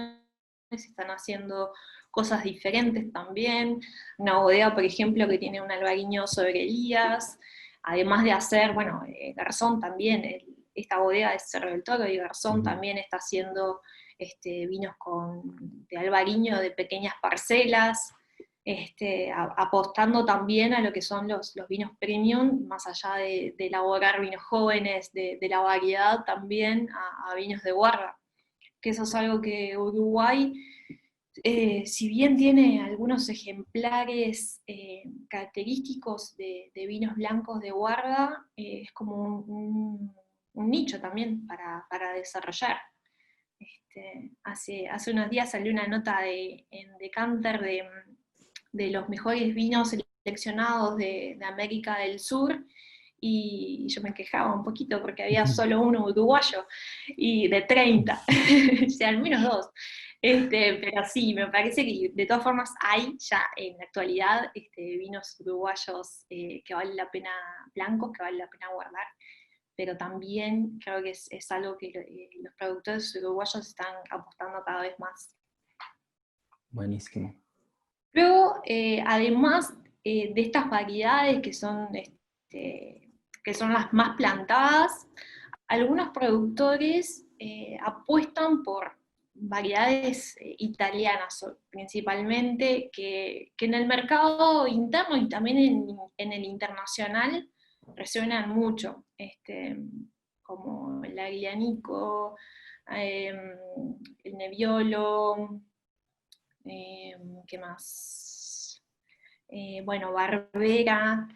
[SPEAKER 2] se están haciendo cosas diferentes también. Una bodega, por ejemplo, que tiene un albariño sobre Elías, además de hacer, bueno, Garzón también, esta bodega de Cerro del Toro, y Garzón también está haciendo vinos de albariño de pequeñas parcelas, apostando también a lo que son los vinos premium, más allá de elaborar vinos jóvenes, de la variedad también a vinos de guarda, que eso es algo que Uruguay, si bien tiene algunos ejemplares característicos de vinos blancos de guarda, es como un nicho también para desarrollar. Hace unos días salió una nota en Decanter de los mejores vinos seleccionados de América del Sur, y yo me quejaba un poquito porque había solo uno uruguayo, y de 30, o sea, al menos dos. Pero sí, me parece que de todas formas hay ya en la actualidad vinos uruguayos que vale la pena, blancos, que vale la pena guardar, pero también creo que es algo que los productores uruguayos están apostando cada vez más.
[SPEAKER 3] Buenísimo.
[SPEAKER 2] Luego, además de estas variedades que son las más plantadas, algunos productores apuestan por variedades italianas principalmente, que en el mercado interno y también en el internacional resuenan mucho, como el Aglianico, el Nebbiolo, ¿qué más? Bueno, Barbera.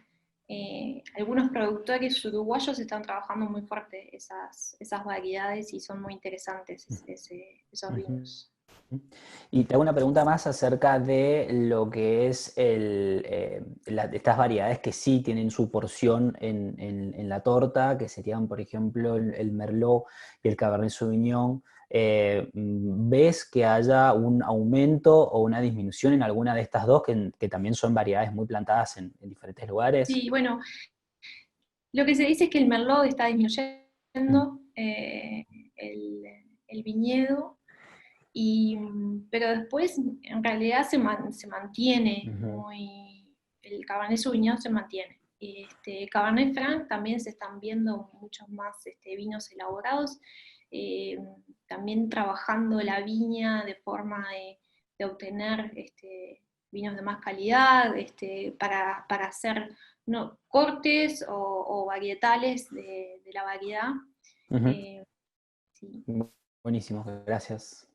[SPEAKER 2] Algunos productores uruguayos están trabajando muy fuerte esas variedades, y son muy interesantes esos vinos.
[SPEAKER 3] Y te hago una pregunta más acerca de lo que es estas variedades que sí tienen su porción en la torta, que serían, por ejemplo, el Merlot y el Cabernet Sauvignon. ¿Ves que haya un aumento o una disminución en alguna de estas dos, que también son variedades muy plantadas en diferentes lugares?
[SPEAKER 2] Sí, bueno, lo que se dice es que el Merlot está disminuyendo, el viñedo, pero después en realidad se mantiene el Cabernet Sauvignon se mantiene. Cabernet Franc también se están viendo muchos más vinos elaborados, también trabajando la viña de forma de obtener vinos de más calidad, para hacer cortes o varietales de la variedad. Sí.
[SPEAKER 3] Buenísimo, gracias.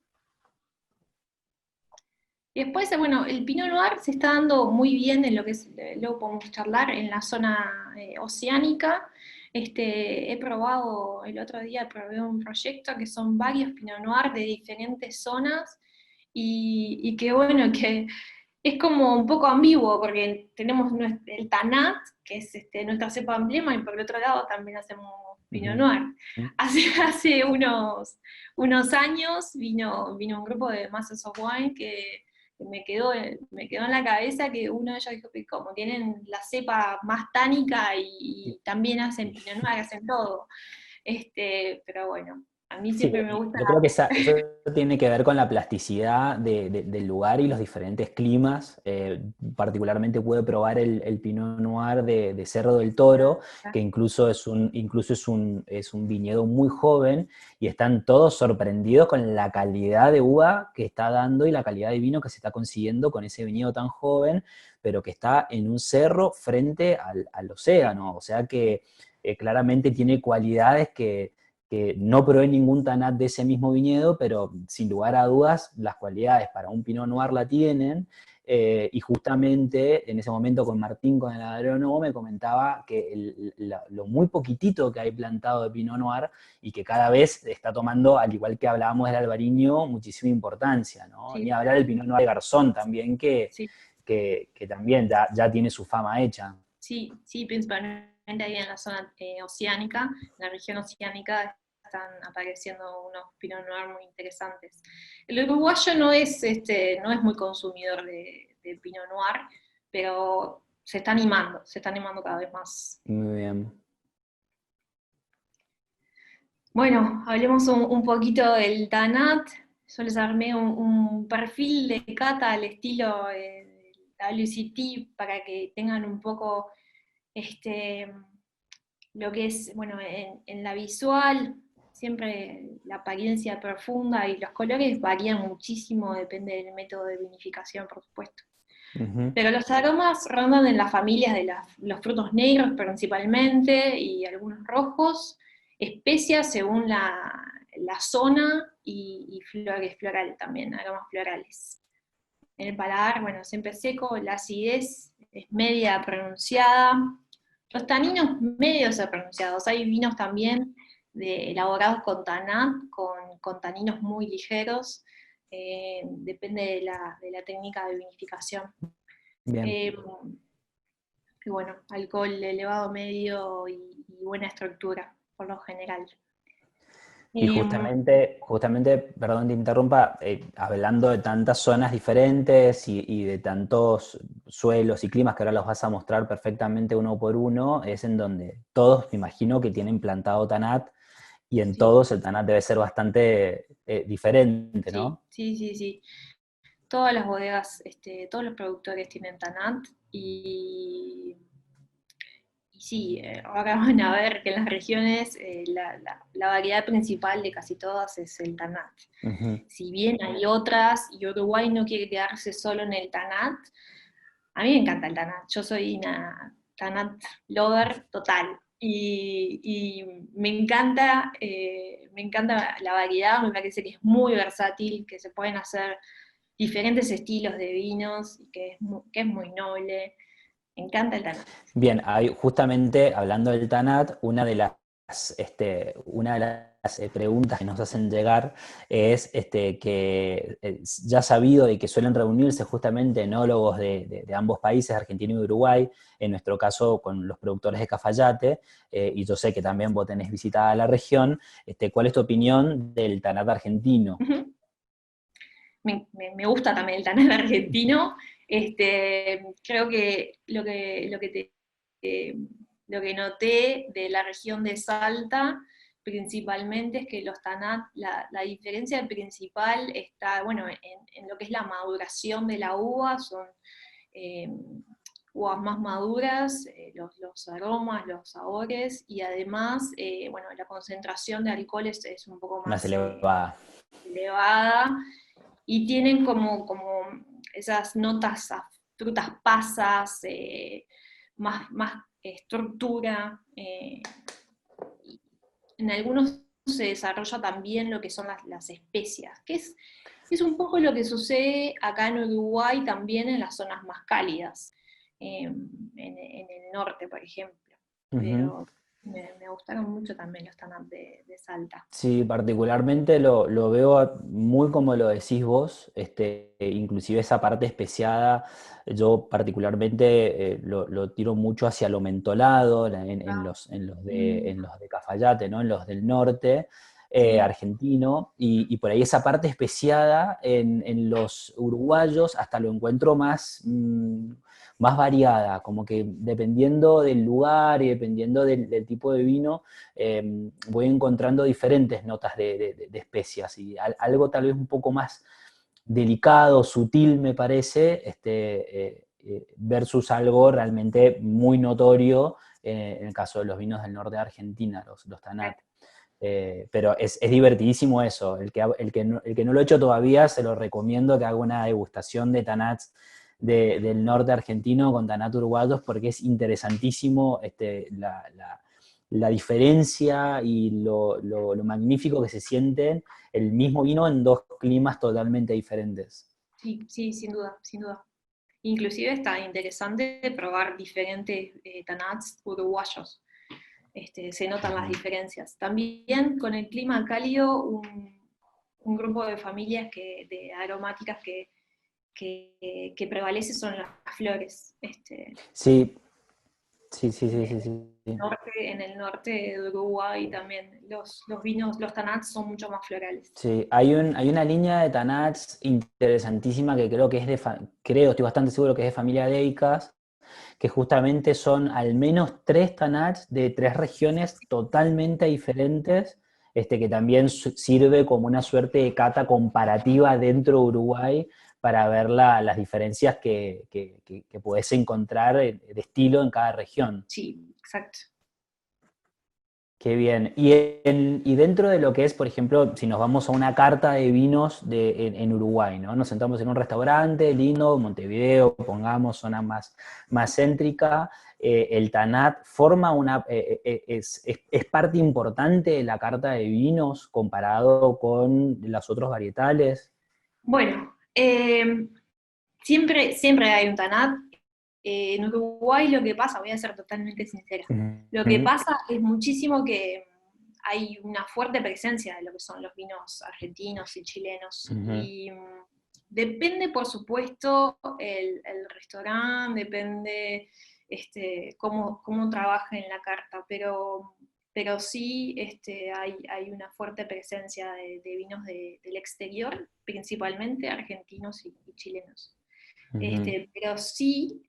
[SPEAKER 2] Y después, bueno, el Pinot Noir se está dando muy bien en lo que es, luego podemos charlar, en la zona oceánica. El otro día probé un proyecto que son varios Pinot Noir de diferentes zonas, y que bueno, que es como un poco ambiguo, porque tenemos el Tanat, que es nuestra cepa emblema, y por el otro lado también hacemos Pinot Noir. Hace unos años vino un grupo de Masters of Wine que me quedó en la cabeza que uno de ellos dijo que como tienen la cepa más tánica y también hacen Pinot Noir, hacen todo. Pero bueno, a mí
[SPEAKER 3] Sí,
[SPEAKER 2] siempre me gusta.
[SPEAKER 3] yo creo que eso tiene que ver con la plasticidad del lugar y los diferentes climas. Particularmente pude probar el Pinot Noir de Cerro del Toro, que incluso es un viñedo muy joven, y están todos sorprendidos con la calidad de uva que está dando y la calidad de vino que se está consiguiendo con ese viñedo tan joven, pero que está en un cerro frente al océano. O sea que claramente tiene cualidades que no probé ningún Tanat de ese mismo viñedo, pero sin lugar a dudas las cualidades para un Pinot Noir la tienen, y justamente en ese momento con Martín, con el agrónomo, me comentaba que lo muy poquitito que hay plantado de Pinot Noir y que cada vez está tomando, al igual que hablábamos del albariño, muchísima importancia, ¿no?
[SPEAKER 2] Sí,
[SPEAKER 3] Ni hablar del Pinot Noir de Garzón también,
[SPEAKER 2] sí.
[SPEAKER 3] que también ya tiene su fama hecha.
[SPEAKER 2] Sí, sí, principalmente ahí en la zona oceánica, en la región oceánica están apareciendo unos Pinot Noir muy interesantes. El uruguayo no es muy consumidor de Pinot Noir, pero se está animando cada vez más.
[SPEAKER 3] Muy bien.
[SPEAKER 2] Bueno, hablemos un poquito del Tanat. Yo les armé un perfil de cata al estilo WCT para que tengan un poco lo que es, bueno, en la visual, siempre la apariencia profunda y los colores varían muchísimo, depende del método de vinificación, por supuesto. Pero los aromas rondan en las familias de los frutos negros principalmente y algunos rojos, especias según la zona y flores florales también, aromas florales. En el paladar, bueno, siempre seco, la acidez es media pronunciada, los taninos medios pronunciados. Hay vinos también elaborados con tanat, con taninos muy ligeros, depende de la técnica de vinificación.
[SPEAKER 3] Bien.
[SPEAKER 2] Y bueno, alcohol elevado medio y buena estructura, por lo general.
[SPEAKER 3] Y
[SPEAKER 2] Em,
[SPEAKER 3] justamente, perdón te interrumpa, hablando de tantas zonas diferentes y de tantos suelos y climas que ahora los vas a mostrar perfectamente uno por uno, es en donde todos me imagino que tienen plantado Tanat, y en
[SPEAKER 2] sí,
[SPEAKER 3] todos el Tanat debe ser bastante diferente,
[SPEAKER 2] sí,
[SPEAKER 3] ¿no?
[SPEAKER 2] sí, sí, sí. Todas las bodegas, todos los productores tienen Tanat y sí, ahora van a ver que en las regiones la variedad principal de casi todas es el Tanat.
[SPEAKER 3] Ujú.
[SPEAKER 2] Si bien hay otras, y Uruguay no quiere quedarse solo en el Tanat, a mí me encanta el Tanat. Yo soy una Tanat lover total. Y me encanta la variedad, me parece que es muy versátil, que se pueden hacer diferentes estilos de vinos, y que es muy noble. Me encanta el Tanat.
[SPEAKER 3] Bien, justamente hablando del TANAT, una de las preguntas que nos hacen llegar es que ya sabido de que suelen reunirse justamente enólogos de ambos países, Argentina y Uruguay, en nuestro caso con los productores de Cafayate, y yo sé que también vos tenés visitada la región. ¿Cuál es tu opinión del TANAT argentino?
[SPEAKER 2] Ujú. Me gusta también el Tanat argentino. Creo que eh, lo que noté de la región de Salta principalmente es que los Tanat, la diferencia principal está, bueno, en lo que es la maduración de la uva, son eh, uvas más maduras, los aromas, los sabores, y además, bueno, la concentración de alcoholes es un poco
[SPEAKER 3] Más
[SPEAKER 2] más
[SPEAKER 3] elevada.
[SPEAKER 2] elevada, y tienen como esas notas a frutas pasas, más estructura. En algunos se desarrolla también lo que son las especias, que es un poco lo que sucede acá en Uruguay también en las zonas más cálidas, en el norte, por ejemplo.
[SPEAKER 3] Ujú.
[SPEAKER 2] Pero Me gustaron mucho también los Tanat de Salta.
[SPEAKER 3] Sí, particularmente lo veo muy como lo decís vos, inclusive esa parte especiada, yo particularmente lo tiro mucho hacia lo mentolado, en los de Cafayate, ¿no? En los del norte
[SPEAKER 2] Sí,
[SPEAKER 3] argentino, y por ahí esa parte especiada en los uruguayos hasta lo encuentro más variada, como que dependiendo del lugar y dependiendo del tipo de vino, voy encontrando diferentes notas de especias y algo tal vez un poco más delicado, sutil me parece, versus algo realmente muy notorio en el caso de los vinos del norte de Argentina, los Tanat. Pero es divertidísimo eso. El que no lo ha hecho todavía, se lo recomiendo que haga una degustación de Tanats del norte argentino con Tanat uruguayos, porque es interesantísimo la diferencia y lo magnífico que se siente el mismo vino en dos climas totalmente diferentes.
[SPEAKER 2] sí, sí, sin duda, sin duda. Inclusive está interesante probar diferentes Tanats uruguayos. Se notan las diferencias. También con el clima cálido, un grupo de familias de aromáticas que prevalece son las flores.
[SPEAKER 3] Sí, sí, sí, sí, sí, sí.
[SPEAKER 2] En el norte de Uruguay también los vinos, los tanats son mucho más florales.
[SPEAKER 3] Sí, hay una línea de Tanats interesantísima que creo que es estoy bastante seguro que es de familia Deicas, que justamente son al menos tres Tanats de tres regiones totalmente diferentes, que también sirve como una suerte de cata comparativa dentro de Uruguay para ver las diferencias que podés encontrar de estilo en cada región.
[SPEAKER 2] Sí, exacto.
[SPEAKER 3] Qué bien. Y dentro de lo que es, por ejemplo, si nos vamos a una carta de vinos en Uruguay, ¿no? Nos sentamos en un restaurante lindo, Montevideo, pongamos, zona más céntrica, el Tanat forma es parte importante de la carta de vinos comparado con los otros varietales.
[SPEAKER 2] Bueno, siempre hay un tanat. En Uruguay lo que pasa, voy a ser totalmente sincera, lo que
[SPEAKER 3] Ujú,
[SPEAKER 2] pasa es muchísimo que hay una fuerte presencia de lo que son los vinos argentinos y chilenos.
[SPEAKER 3] ujú,
[SPEAKER 2] Y depende, por supuesto, el restaurante, depende cómo trabaja en la carta, pero sí hay una fuerte presencia de vinos del exterior, principalmente argentinos y chilenos.
[SPEAKER 3] ujú,
[SPEAKER 2] Pero sí,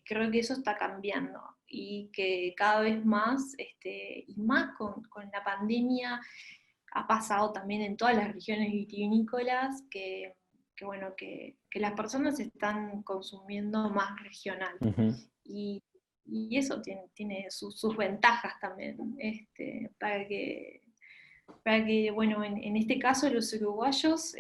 [SPEAKER 2] creo que eso está cambiando y que cada vez más, y más con la pandemia, ha pasado también en todas las regiones vitivinícolas bueno, que las personas están consumiendo más regional.
[SPEAKER 3] ujú.
[SPEAKER 2] Y, y eso tiene sus ventajas también, para que, bueno, en este caso los uruguayos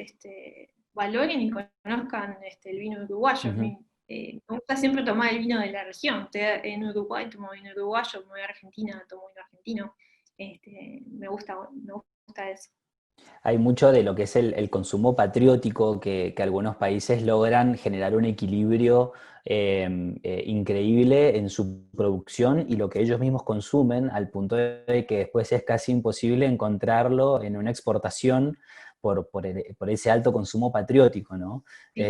[SPEAKER 2] valoren y conozcan el vino uruguayo.
[SPEAKER 3] Ujú.
[SPEAKER 2] Me gusta siempre tomar el vino de la región. En Uruguay tomo vino uruguayo, me voy a Argentina, tomo vino argentino. Me gusta eso.
[SPEAKER 3] Hay mucho de lo que es el consumo patriótico que algunos países logran generar un equilibrio increíble en su producción y lo que ellos mismos consumen, al punto de que después es casi imposible encontrarlo en una exportación por ese alto consumo patriótico, ¿no?
[SPEAKER 2] Sí,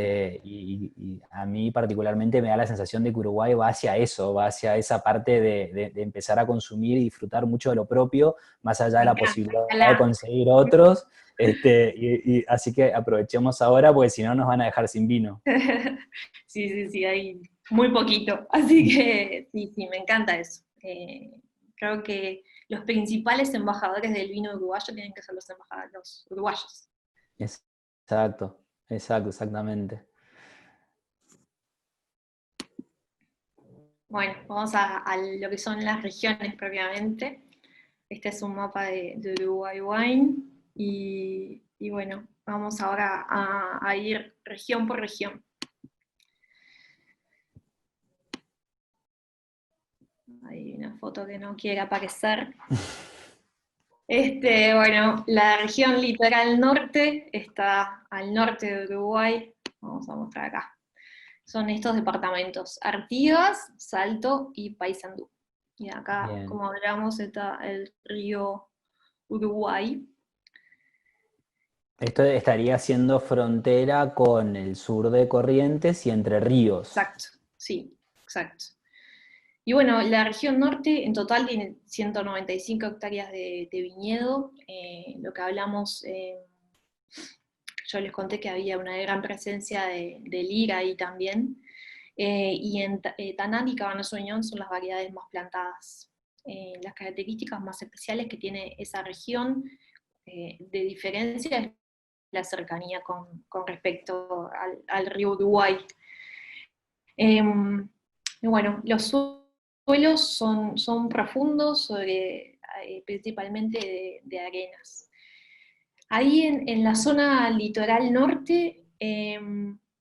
[SPEAKER 3] Y a mí particularmente me da la sensación de que Uruguay va hacia eso, va hacia esa parte de empezar a consumir y disfrutar mucho de lo propio, más allá de
[SPEAKER 2] me
[SPEAKER 3] la
[SPEAKER 2] encanta.
[SPEAKER 3] posibilidad de
[SPEAKER 2] Ojalá.
[SPEAKER 3] conseguir otros. Y así que aprovechemos ahora, porque si no nos van a dejar sin vino.
[SPEAKER 2] Sí, sí, sí, hay muy poquito. Así que sí, sí, me encanta eso. Creo que los principales embajadores del vino uruguayo tienen que ser los embajadores los uruguayos.
[SPEAKER 3] Exacto, exactamente.
[SPEAKER 2] Bueno, vamos a lo que son las regiones propiamente. Este es un mapa de Uruguay Wine y bueno, vamos ahora a ir región por región. Hay una foto que no quiere aparecer. Bueno, la región litoral norte está al norte de Uruguay. Vamos a mostrar acá. Son estos departamentos: Artigas, Salto y Paysandú. Y acá,
[SPEAKER 3] Bien.
[SPEAKER 2] como hablamos, está el río Uruguay.
[SPEAKER 3] Esto estaría haciendo frontera con el sur de Corrientes y Entre Ríos.
[SPEAKER 2] Exacto, sí, exacto. Y bueno, la región norte en total tiene 195 hectáreas de viñedo. Lo que hablamos, yo les conté que había una gran presencia de lira ahí también. Y en Tanat y Cabernet Sauvignon son las variedades más plantadas. Las características más especiales que tiene esa región de diferencia es la cercanía con respecto al río Uruguay. Y bueno, los suelos son profundos, principalmente de arenas. Ahí en la zona litoral norte,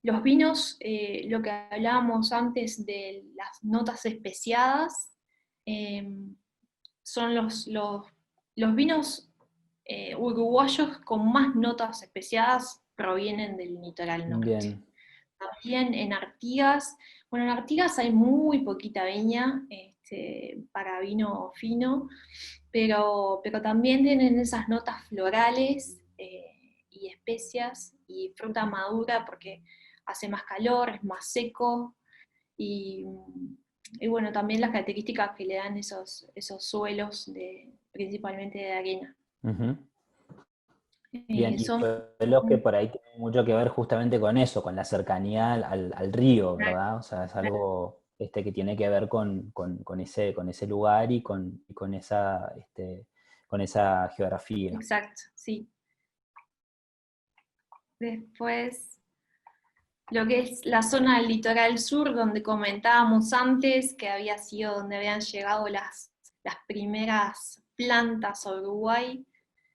[SPEAKER 2] los vinos, lo que hablábamos antes de las notas especiadas, son los vinos uruguayos con más notas especiadas provienen del litoral norte.
[SPEAKER 3] Bien.
[SPEAKER 2] También en Artigas, bueno, en Artigas hay muy poquita viña para vino fino, pero también tienen esas notas florales y especias y fruta madura porque hace más calor, es más seco y, y bueno, también las características que le dan esos suelos principalmente de arena.
[SPEAKER 3] Ujú. Bien, y
[SPEAKER 2] Son
[SPEAKER 3] suelos que por ahí tienen mucho que ver justamente con eso, con la cercanía al río, ¿verdad? O sea, es algo que tiene que ver con ese lugar y con esa geografía.
[SPEAKER 2] exacto, sí. Después, lo que es la zona del litoral sur, donde comentábamos antes que había sido donde habían llegado las primeras plantas a Uruguay,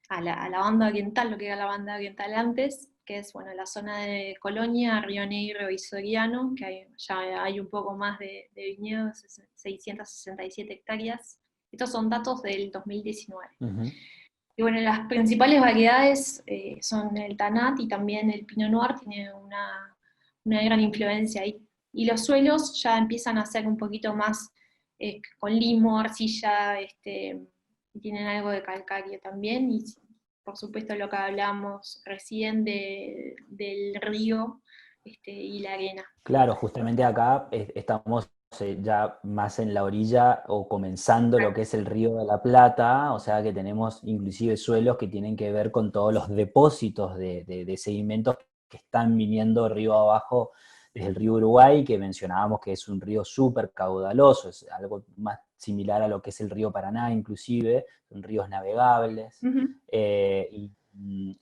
[SPEAKER 2] a la banda oriental, lo que era la banda oriental antes, que es bueno, la zona de Colonia, Río Negro y Soriano, que ya hay un poco más de viñedos, 667 hectáreas. Estos son datos del 2019.
[SPEAKER 3] Ujú.
[SPEAKER 2] Y bueno, las principales variedades son el Tanat y también el Pinot Noir, tiene una gran influencia ahí. Y los suelos ya empiezan a ser un poquito más con limo, arcilla, y tienen algo de calcáreo también, y por supuesto lo que hablamos recién del río y la arena.
[SPEAKER 3] Claro, justamente acá estamos ya más en la orilla o comenzando lo que es el Río de la Plata, o sea que tenemos inclusive suelos que tienen que ver con todos los depósitos de sedimentos que están viniendo río abajo desde el río Uruguay, que mencionábamos que es un río súper caudaloso, es algo más similar a lo que es el río Paraná inclusive, son ríos navegables.
[SPEAKER 2] Uh-huh.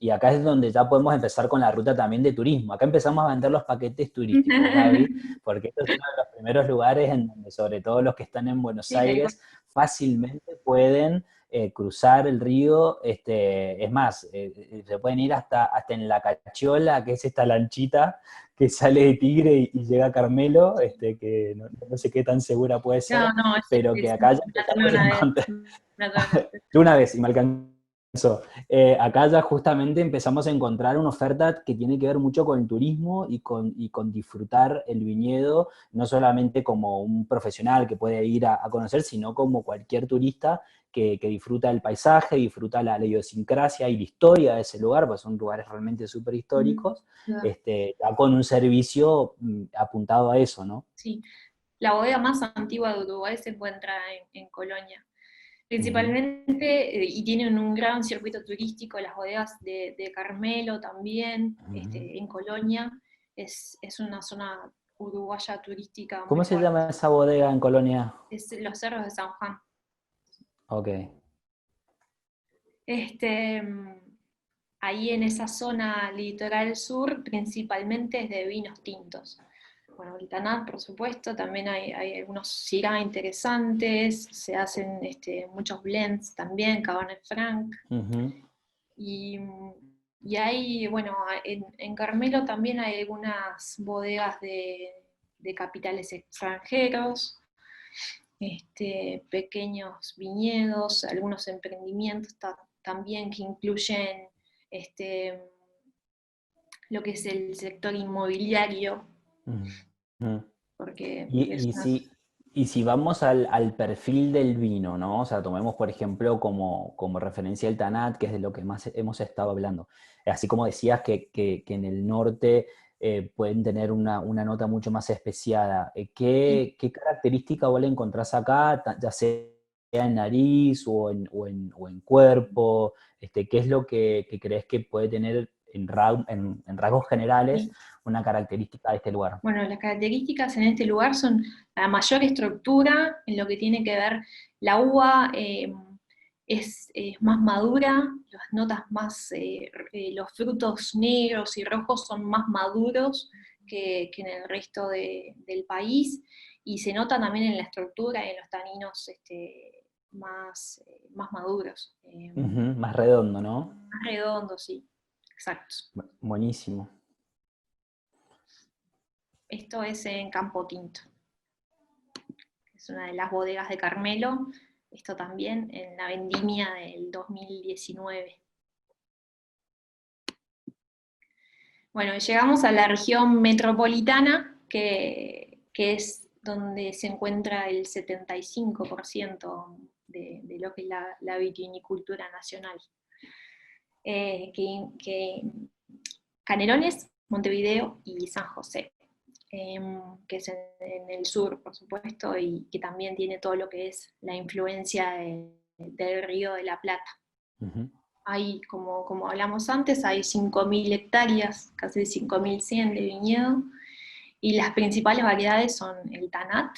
[SPEAKER 3] Y acá es donde ya podemos empezar con la ruta también de turismo. Acá empezamos a vender los paquetes turísticos, Gaby, porque esto es uno de los primeros lugares en donde, sobre todo los que están en Buenos
[SPEAKER 2] Sí,
[SPEAKER 3] Aires, fácilmente pueden cruzar el río. Es más, se pueden ir hasta en la Cachola, que es esta lanchita que sale de Tigre y llega a Carmelo, que no sé qué tan segura puede ser,
[SPEAKER 2] no,
[SPEAKER 3] pero que acá ya
[SPEAKER 2] la tomé
[SPEAKER 3] empezamos a
[SPEAKER 2] una vez.
[SPEAKER 3] encontrar. Una vez, y me alcanzó. Acá ya justamente empezamos a encontrar una oferta que tiene que ver mucho con el turismo y con disfrutar el viñedo, no solamente como un profesional que puede ir a conocer, sino como cualquier turista que disfruta el paisaje, disfruta la idiosincrasia y la historia de ese lugar, pues son lugares realmente súper históricos, ya con un servicio apuntado a eso, ¿no?
[SPEAKER 2] Sí, la bodega más antigua de Uruguay se encuentra en Colonia. Principalmente, y tienen un gran circuito turístico, las bodegas de Carmelo también, en Colonia, es una zona uruguaya turística muy
[SPEAKER 3] ¿Cómo se
[SPEAKER 2] fuerte.
[SPEAKER 3] llama esa bodega en Colonia?
[SPEAKER 2] Es los Cerros de San Juan.
[SPEAKER 3] Ok.
[SPEAKER 2] Ahí en esa zona litoral sur, principalmente es de vinos tintos. Bueno, el Tanat, por supuesto, también hay algunos Syrah interesantes, se hacen muchos blends también, Cabernet Franc, y hay, bueno, en Carmelo también hay algunas bodegas de capitales extranjeros, pequeños viñedos, algunos emprendimientos también que incluyen lo que es el sector inmobiliario, porque es
[SPEAKER 3] Y
[SPEAKER 2] una...
[SPEAKER 3] si, Y si vamos al perfil del vino, ¿no? O sea, tomemos, por ejemplo, como referencia el Tanat, que es de lo que más hemos estado hablando. Así como decías que en el norte pueden tener una nota mucho más especiada. ¿Qué característica vos le encontrás acá, ya sea en nariz o en cuerpo? ¿Qué es lo que crees que puede tener en rasgos generales
[SPEAKER 2] Sí.
[SPEAKER 3] una característica de este lugar?
[SPEAKER 2] Bueno, las características en este lugar son la mayor estructura en lo que tiene que ver la uva. Es más madura, las notas más, los frutos negros y rojos son más maduros que en el resto del país, y se nota también en la estructura y en los taninos más maduros,
[SPEAKER 3] Ujú, más redondo, ¿no?
[SPEAKER 2] más redondos, sí, exacto.
[SPEAKER 3] Buenísimo.
[SPEAKER 2] Esto es en Campo Tinto, es una de las bodegas de Carmelo, esto también en la vendimia del 2019. Bueno, llegamos a la región metropolitana, que es donde se encuentra el 75% de lo que es la vitivinicultura nacional. Que Canelones, Montevideo y San José, que es en el sur, por supuesto, y que también tiene todo lo que es la influencia del Río de la Plata.
[SPEAKER 3] Ujú.
[SPEAKER 2] Hay, como hablamos antes, hay 5.000 hectáreas, casi 5.100 de viñedo, y las principales variedades son el Tanat,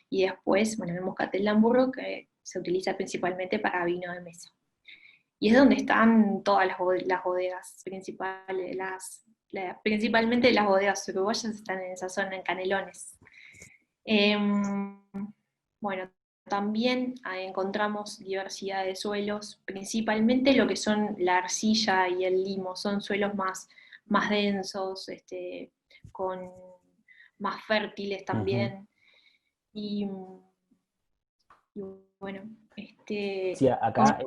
[SPEAKER 2] y después, bueno, el Moscatel de Hamburgo, que se utiliza principalmente para vino de mesa. Y es donde están todas las bodegas principales, principalmente las bodegas uruguayas están en esa zona, en Canelones. Bueno, también encontramos diversidad de suelos, principalmente lo que son la arcilla y el limo, son suelos más densos, con más fértiles
[SPEAKER 3] Ujú.
[SPEAKER 2] también. Y, y bueno,
[SPEAKER 3] Sí, acá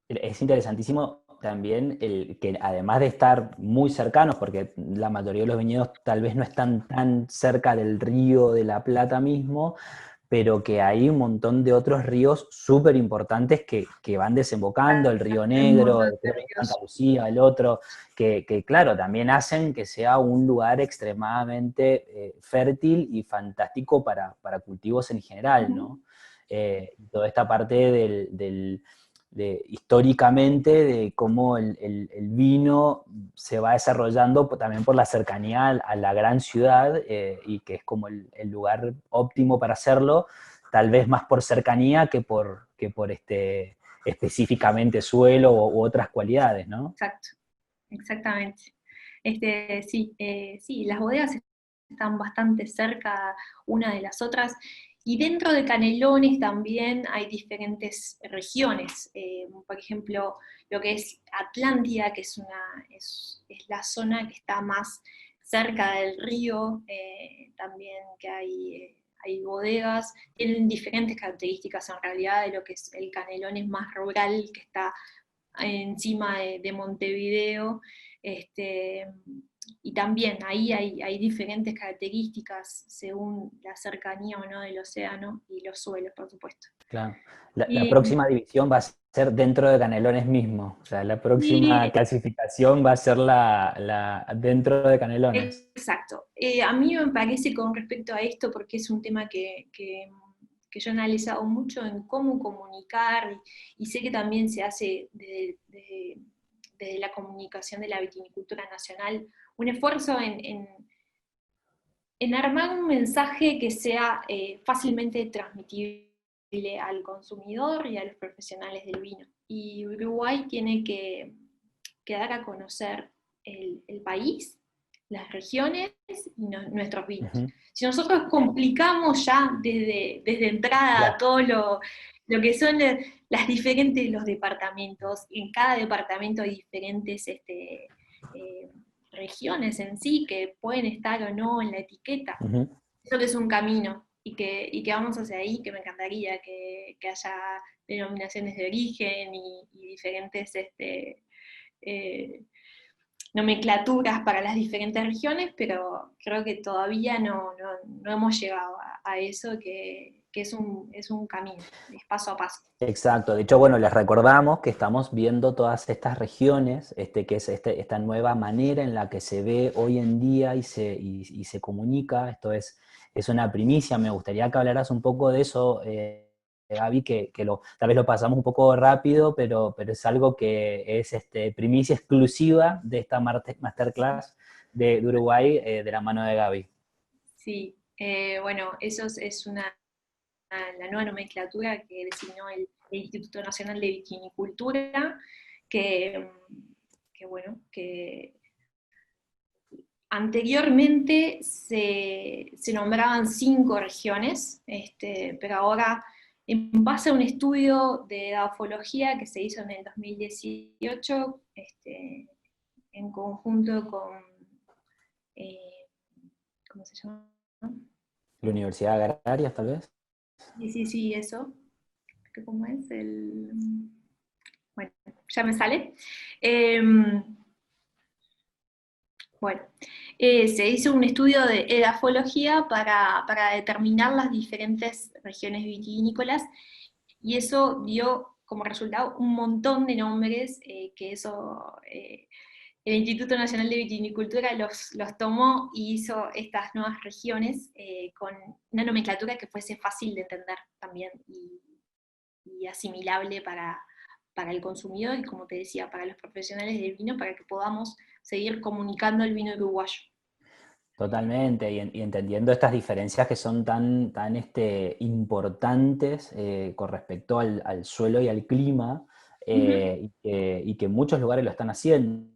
[SPEAKER 3] es interesantísimo también que además de estar muy cercanos, porque la mayoría de los viñedos tal vez no están tan cerca del río de la Plata mismo, pero que hay un montón de otros ríos súper importantes que van desembocando, el Río
[SPEAKER 2] hay un
[SPEAKER 3] Negro,
[SPEAKER 2] montón de
[SPEAKER 3] creo que Santa
[SPEAKER 2] ríos.
[SPEAKER 3] Lucía, el otro, que claro, también hacen que sea un lugar extremadamente fértil y fantástico para cultivos en general, ¿no? Toda esta parte históricamente de cómo el vino se va desarrollando también por la cercanía a la gran ciudad y que es como el lugar óptimo para hacerlo, tal vez más por cercanía que por específicamente suelo u otras cualidades, ¿no?
[SPEAKER 2] Exacto, exactamente. Sí, sí, las bodegas están bastante cerca una de las otras, y dentro de Canelones también hay diferentes regiones. Por ejemplo, lo que es Atlántida, que es la zona que está más cerca del río, también que hay bodegas, tienen diferentes características en realidad de lo que es el Canelones más rural, que está encima de Montevideo, y también ahí hay diferentes características según la cercanía o no del océano y los suelos, por supuesto.
[SPEAKER 3] Claro. La
[SPEAKER 2] Y,
[SPEAKER 3] próxima división va a ser dentro de Canelones mismo. O sea, la próxima
[SPEAKER 2] y,
[SPEAKER 3] clasificación va a ser dentro de Canelones.
[SPEAKER 2] exacto. A mí me parece con respecto a esto, porque es un tema que yo he analizado mucho en cómo comunicar, y sé que también se hace desde la comunicación de la vitinicultura nacional, un esfuerzo en armar un mensaje que sea fácilmente transmitible al consumidor y a los profesionales del vino. Y Uruguay tiene que dar a conocer el país, las regiones y nuestros vinos.
[SPEAKER 3] Ujú.
[SPEAKER 2] Si nosotros complicamos ya desde entrada
[SPEAKER 3] Claro.
[SPEAKER 2] todo lo que son los departamentos, en cada departamento hay diferentes eh, regiones en sí que pueden estar o no en la etiqueta.
[SPEAKER 3] Ujú.
[SPEAKER 2] Eso que es un camino y que vamos hacia ahí, que me encantaría que haya denominaciones de origen y diferentes eh, nomenclaturas para las diferentes regiones, pero creo que todavía no hemos llegado a eso, que es un camino, es paso a paso.
[SPEAKER 3] Exacto, de hecho, bueno, les recordamos que estamos viendo todas estas regiones, que es esta nueva manera en la que se ve hoy en día y se comunica. Esto es una primicia. Me gustaría que hablaras un poco de eso, Gaby, que tal vez lo pasamos un poco rápido, pero es algo que es primicia exclusiva de esta masterclass de Uruguay, de la mano de Gaby.
[SPEAKER 2] Sí, bueno, eso es la nueva nomenclatura que designó el Instituto Nacional de Vitivinicultura, bueno, que anteriormente se nombraban 5 regiones, pero ahora, en base a un estudio de edafología que se hizo en el 2018, en conjunto con, ¿cómo se llama?
[SPEAKER 3] La Universidad Agraria, tal vez.
[SPEAKER 2] Sí, eso. ¿Cómo es? Bueno, ya me sale. Bueno, se hizo un estudio de edafología para determinar las diferentes regiones vitivinícolas, y eso dio como resultado un montón de nombres que el Instituto Nacional de Vitivinicultura los tomó y hizo estas nuevas regiones con una nomenclatura que fuese fácil de entender también y asimilable para el consumidor y, como te decía, para los profesionales del vino, para que podamos seguir comunicando el vino uruguayo.
[SPEAKER 3] Totalmente, y entendiendo estas diferencias que son tan importantes con respecto al suelo y al clima, y que muchos lugares lo están haciendo.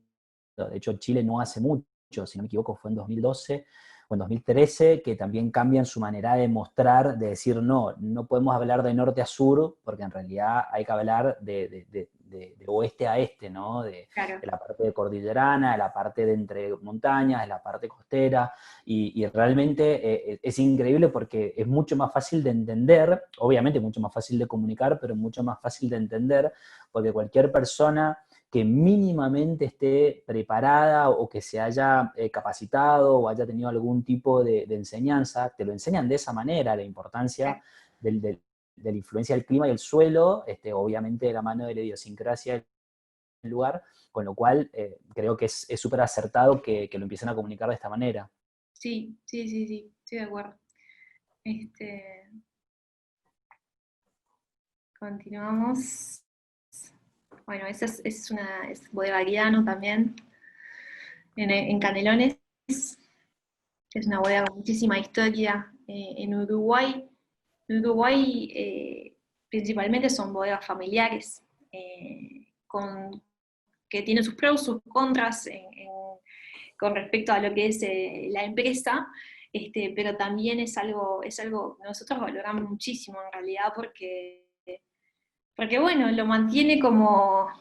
[SPEAKER 3] De hecho, Chile no hace mucho, si no me equivoco, fue en 2012 o en 2013, que también cambian su manera de mostrar, de decir, no podemos hablar de norte a sur, porque en realidad hay que hablar de oeste a este, ¿no?
[SPEAKER 2] Claro.
[SPEAKER 3] De la parte de cordillerana, de la parte de entre montañas, de la parte costera, y realmente es increíble porque es mucho más fácil de entender, obviamente mucho más fácil de comunicar, pero mucho más fácil de entender, porque cualquier persona que mínimamente esté preparada o que se haya capacitado o haya tenido algún tipo de enseñanza, te lo enseñan de esa manera, la importancia de la influencia del clima y el suelo, obviamente de la mano de la idiosincrasia del lugar, con lo cual creo que es súper acertado que lo empiecen a comunicar de esta manera.
[SPEAKER 2] Sí, estoy de acuerdo. Continuamos. Bueno, esa es Bodega Guidano también, en Canelones. Es una bodega con muchísima historia en Uruguay. En Uruguay principalmente son bodegas familiares, que tienen sus pros, sus contras con respecto a lo que es la empresa, pero también es algo que nosotros valoramos muchísimo en realidad, porque bueno, lo mantiene como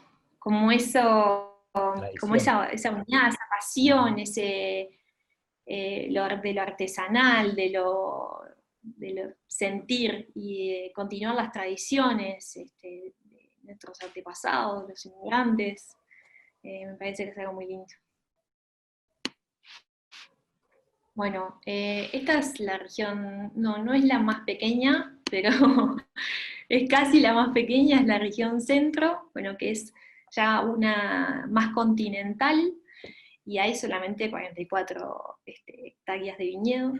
[SPEAKER 2] eso, como
[SPEAKER 3] Tradición.
[SPEAKER 2] esa unidad, esa pasión, de lo artesanal, de lo sentir y continuar las tradiciones de nuestros antepasados, los inmigrantes. Me parece que es algo muy lindo. Bueno, esta es la región, no es la más pequeña, pero es casi la más pequeña, es la región centro, bueno, que es ya una más continental, y hay solamente 44 hectáreas de viñedo,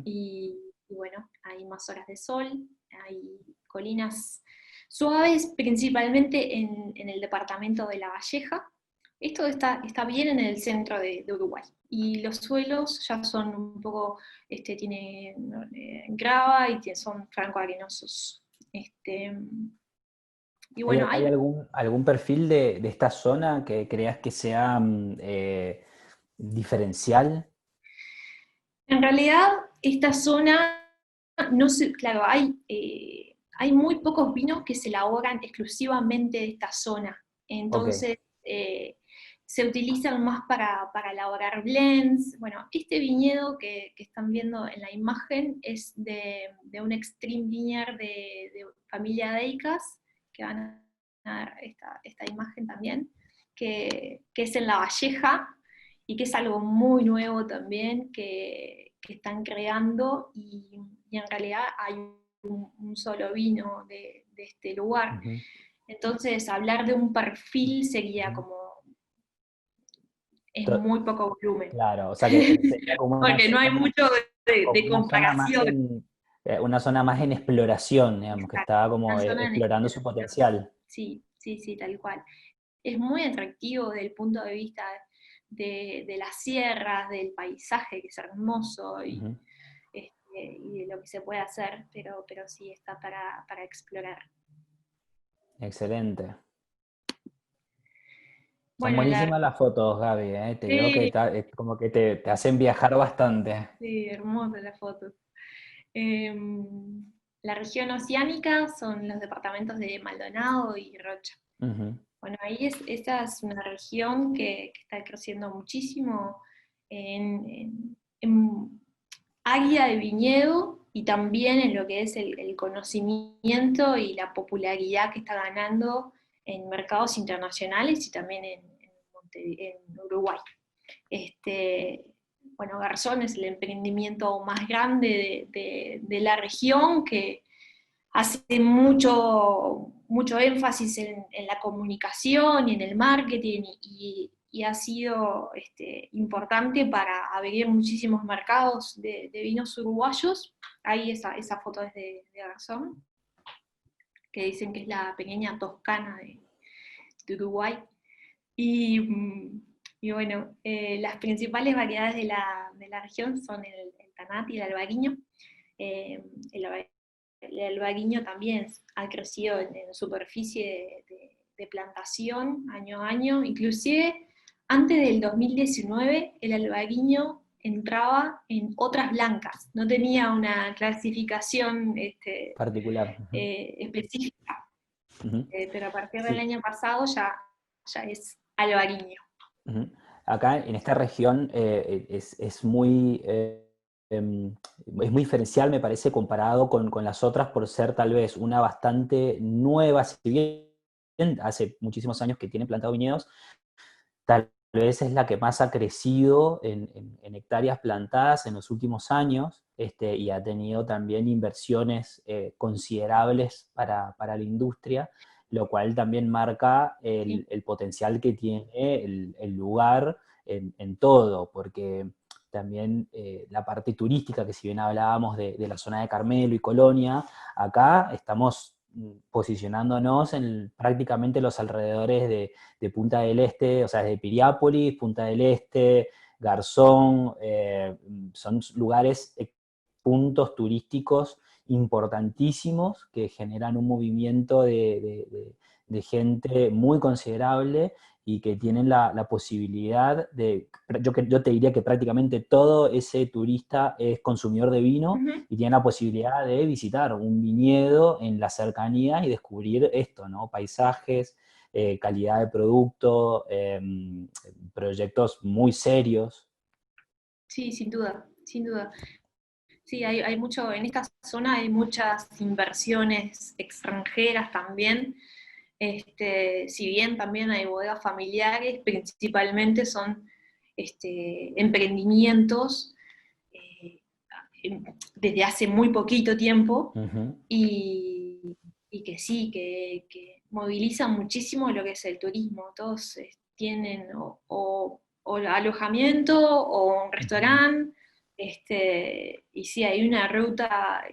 [SPEAKER 2] y bueno, hay más horas de sol, hay colinas suaves, principalmente en el departamento de La Valleja. Esto está bien en el centro de Uruguay, y los suelos ya son un poco, tienen grava y son franco-arenosos. Y bueno,
[SPEAKER 3] ¿Hay algún perfil de esta zona que creas que sea diferencial?
[SPEAKER 2] en realidad esta zona, no sé, claro, hay muy pocos vinos que se elaboran exclusivamente de esta zona,
[SPEAKER 3] Ok.
[SPEAKER 2] entonces se utilizan más para elaborar blends. Bueno, este viñedo que están viendo en la imagen es de un Extreme Vineyard de familia Deicas, que van a ver esta imagen también, que es en La Valleja, que es algo muy nuevo también que están creando, y en realidad hay un solo vino de este lugar.
[SPEAKER 3] Ujú.
[SPEAKER 2] Entonces, hablar de un perfil sería como, es
[SPEAKER 3] To-
[SPEAKER 2] muy poco volumen,
[SPEAKER 3] Claro, o sea que sería como
[SPEAKER 2] porque no hay mucho
[SPEAKER 3] como
[SPEAKER 2] de comparación.
[SPEAKER 3] una zona más en exploración, digamos, que
[SPEAKER 2] Exacto,
[SPEAKER 3] estaba
[SPEAKER 2] una
[SPEAKER 3] como
[SPEAKER 2] zona de
[SPEAKER 3] explorando su
[SPEAKER 2] exploración.
[SPEAKER 3] potencial.
[SPEAKER 2] Sí, sí, sí, tal cual. Es muy atractivo desde el punto de vista de las sierras, del paisaje, que es hermoso,
[SPEAKER 3] Ujú.
[SPEAKER 2] y de lo que se puede hacer, pero sí está para explorar.
[SPEAKER 3] Excelente. Son
[SPEAKER 2] Bueno,
[SPEAKER 3] buenísimas las fotos, Gaby, ¿eh? Te veo que
[SPEAKER 2] sí,
[SPEAKER 3] es como que te hacen viajar bastante.
[SPEAKER 2] sí, hermosa la foto. La región oceánica son los departamentos de Maldonado y Rocha.
[SPEAKER 3] Ujú.
[SPEAKER 2] Bueno, esta es una región que está creciendo muchísimo en área de viñedo, y también en lo que es el conocimiento y la popularidad que está ganando en mercados internacionales y también en Uruguay. Bueno, Garzón es el emprendimiento más grande de la región, que hace mucho énfasis en la comunicación y en el marketing, y ha sido importante para abrir muchísimos mercados de vinos uruguayos. Ahí esa foto es de Garzón, que dicen que es la pequeña Toscana de Uruguay. Y bueno, las principales variedades de la región son el Tanat y el Albariño. Eh, el, el albaguiño también ha crecido en superficie de plantación año a año. Inclusive antes del 2019 el albaguiño entraba en otras blancas, no tenía una clasificación
[SPEAKER 3] Particular. Ujú.
[SPEAKER 2] específica,
[SPEAKER 3] Ujú.
[SPEAKER 2] pero a partir del
[SPEAKER 3] Sí.
[SPEAKER 2] año pasado ya es albaguiño.
[SPEAKER 3] Ujú. Acá en esta región em, es muy diferencial, me parece, comparado con las otras, por ser tal vez una bastante nueva, si bien hace muchísimos años que tiene plantado viñedos, tal vez es la que más ha crecido en hectáreas plantadas en los últimos años, y ha tenido también inversiones considerables para la industria, lo cual también marca
[SPEAKER 2] Sí.
[SPEAKER 3] el potencial que tiene el lugar en todo, porque también la parte turística, que si bien hablábamos de la zona de Carmelo y Colonia, acá estamos posicionándonos en prácticamente los alrededores de Punta del Este, o sea, de Piriápolis, Punta del Este, Garzón, son lugares, puntos turísticos importantísimos que generan un movimiento de gente muy considerable y que tienen la posibilidad yo te diría que prácticamente todo ese turista es consumidor de vino
[SPEAKER 2] Ujú.
[SPEAKER 3] y tiene la posibilidad de visitar un viñedo en la cercanía y descubrir esto, ¿no? Paisajes, calidad de producto, proyectos muy serios.
[SPEAKER 2] Sí, sin duda, sin duda. Sí, hay mucho, en esta zona hay muchas inversiones extranjeras también. Si bien también hay bodegas familiares, principalmente son emprendimientos eh, desde hace muy poquito tiempo,
[SPEAKER 3] Ujú.
[SPEAKER 2] y, y que sí, que movilizan muchísimo lo que es el turismo. Todos tienen o alojamiento o un
[SPEAKER 3] Ujú.
[SPEAKER 2] restaurante, y sí, hay una ruta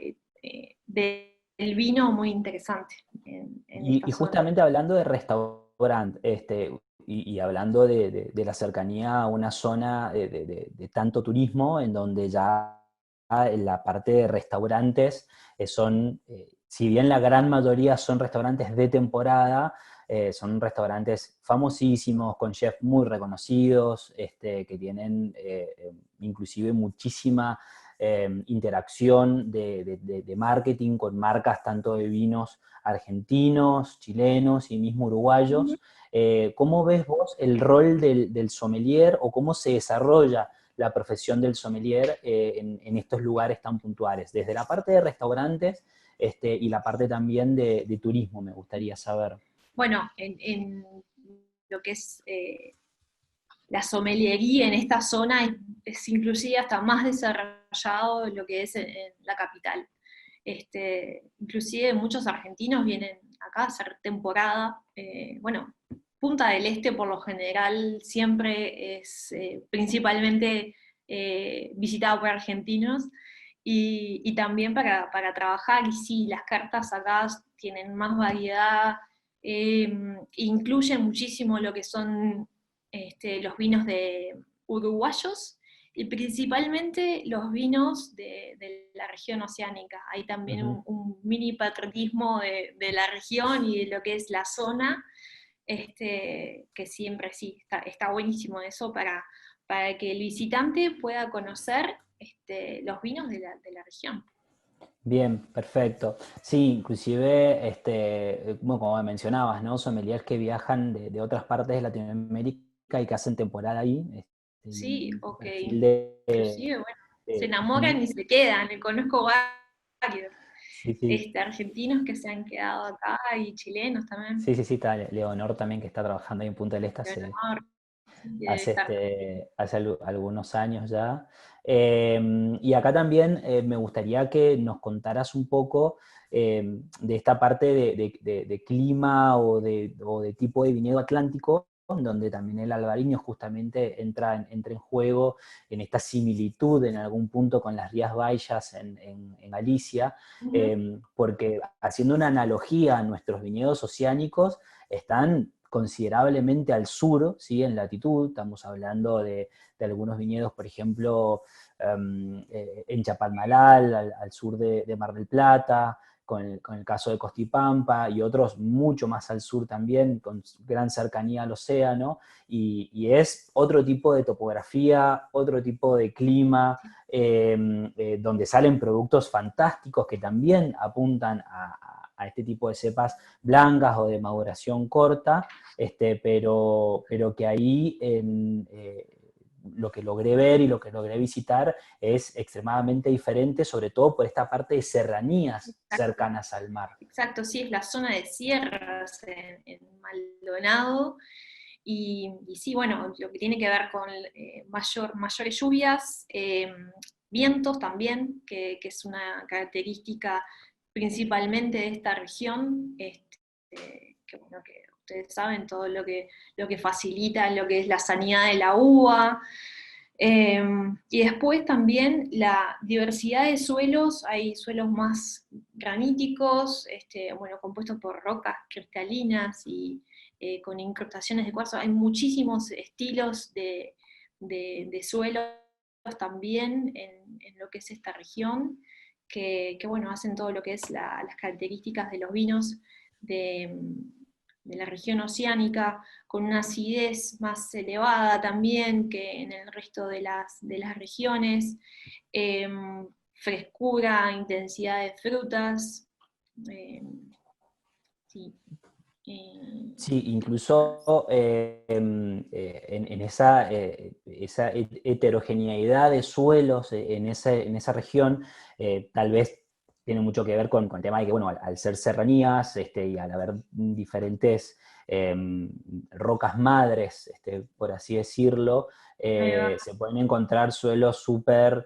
[SPEAKER 2] del vino muy interesante en esta
[SPEAKER 3] Y
[SPEAKER 2] zona.
[SPEAKER 3] justamente hablando de restaurante, y hablando de la cercanía a una zona de tanto turismo, en donde ya en la parte de restaurantes si bien la gran mayoría son restaurantes de temporada, son restaurantes famosísimos, con chefs muy reconocidos, que tienen inclusive muchísima interacción de marketing con marcas tanto de vinos argentinos, chilenos y mismo uruguayos. ¿Cómo ves vos el rol del sommelier o cómo se desarrolla la profesión del sommelier en estos lugares tan puntuales? Desde la parte de restaurantes y la parte también de turismo, me gustaría saber.
[SPEAKER 2] Bueno, en lo que es la sommeliería en esta zona es inclusive hasta más desarrollado de lo que es en la capital. Inclusive muchos argentinos vienen acá a hacer temporada. Bueno, Punta del Este por lo general siempre es principalmente visitado por argentinos y también para trabajar, y sí, las cartas acá tienen más variedad, incluyen muchísimo lo que son los vinos uruguayos, y principalmente los vinos de la región oceánica. Hay también un mini patriotismo de la región y de lo que es la zona, que siempre sí, está buenísimo eso para que el visitante pueda conocer los vinos de la región.
[SPEAKER 3] Bien, perfecto. Sí, inclusive, bueno, como mencionabas, ¿no? Sommeliers que viajan de otras partes de Latinoamérica y que hacen temporada ahí.
[SPEAKER 2] Sí,
[SPEAKER 3] Un
[SPEAKER 2] ok.
[SPEAKER 3] perfil
[SPEAKER 2] Inclusive, bueno, se enamoran
[SPEAKER 3] ujú.
[SPEAKER 2] y se quedan. Conozco varios
[SPEAKER 3] Sí, sí.
[SPEAKER 2] argentinos que se han quedado acá y chilenos también.
[SPEAKER 3] Sí, sí, sí, está Leonor también que está trabajando ahí en Punta del Este
[SPEAKER 2] Leonor, sí, debe
[SPEAKER 3] hace,
[SPEAKER 2] estar.
[SPEAKER 3] algunos años ya. Y acá también me gustaría que nos contaras un poco de esta parte de clima o de tipo de viñedo atlántico, donde también el albariño justamente entra en juego en esta similitud en algún punto con las Rías Baixas en Galicia, porque haciendo una analogía a nuestros viñedos oceánicos, están considerablemente al sur, ¿sí? En latitud, estamos hablando de algunos viñedos, por ejemplo, en Chapalmalal, al sur de Mar del Plata, con el caso de Costipampa, y otros mucho más al sur también, con gran cercanía al océano, y es otro tipo de topografía, otro tipo de clima, donde salen productos fantásticos que también apuntan a este tipo de cepas blancas o de maduración corta, pero que ahí lo que logré ver y lo que logré visitar es extremadamente diferente, sobre todo por esta parte de serranías
[SPEAKER 2] Exacto,
[SPEAKER 3] cercanas al mar.
[SPEAKER 2] exacto, sí, es la zona de sierras en Maldonado. Y sí, bueno, lo que tiene que ver con mayores lluvias, vientos también, que es una característica principalmente de esta región, que, bueno, que ustedes saben todo lo que facilita lo que es la sanidad de la uva. Y después también la diversidad de suelos, hay suelos más graníticos, bueno, compuestos por rocas cristalinas y con incrustaciones de cuarzo. Hay muchísimos estilos de suelos también en lo que es esta región, bueno, hacen todo lo que es las características de los vinos de, de la región oceánica, con una acidez más elevada también que en el resto de las regiones, eh, frescura, intensidad de frutas, eh, sí.
[SPEAKER 3] Sí,
[SPEAKER 2] ¿Qué más?
[SPEAKER 3] incluso en esa heterogeneidad de suelos en esa región, tal vez tiene mucho que ver con el tema de que, bueno, al ser serranías y al haber diferentes rocas madres, por así decirlo,
[SPEAKER 2] Ahí va,
[SPEAKER 3] se pueden encontrar suelos súper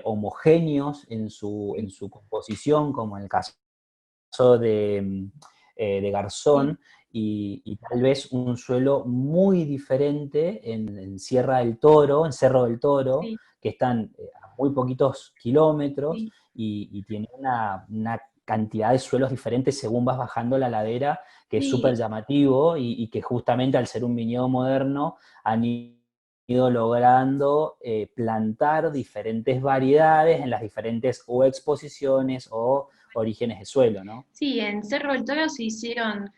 [SPEAKER 3] homogéneos en
[SPEAKER 2] sí,
[SPEAKER 3] su composición, como en el caso de
[SPEAKER 2] sí,
[SPEAKER 3] Garzón, y tal vez un suelo muy diferente en Sierra del Toro, en Cerro del Toro,
[SPEAKER 2] sí,
[SPEAKER 3] que están a muy poquitos kilómetros
[SPEAKER 2] sí,
[SPEAKER 3] y tiene una cantidad de suelos diferentes según vas bajando la ladera, que es súper
[SPEAKER 2] sí.
[SPEAKER 3] llamativo y que justamente al ser un viñedo moderno han ido logrando plantar diferentes variedades en las diferentes o exposiciones o orígenes de suelo, ¿no?
[SPEAKER 2] Sí, en Cerro del Toro se hicieron,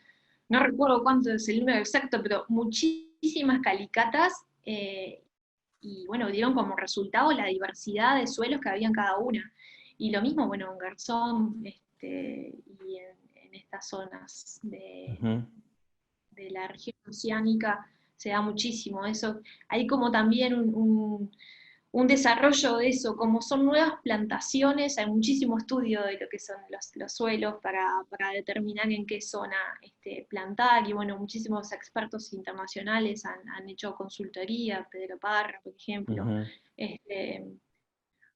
[SPEAKER 2] no recuerdo cuánto es el número exacto, pero muchísimas calicatas, y bueno, dieron como resultado la diversidad de suelos que había en cada una. Y lo mismo, bueno, en Garzón, y en estas zonas
[SPEAKER 3] Ujú.
[SPEAKER 2] de la región oceánica se da muchísimo eso. Hay como también un desarrollo de eso. Como son nuevas plantaciones, hay muchísimo estudio de lo que son los suelos para determinar en qué zona plantar, y bueno, muchísimos expertos internacionales han hecho consultoría, Pedro Parra, por ejemplo.
[SPEAKER 3] Ujú,
[SPEAKER 2] Este,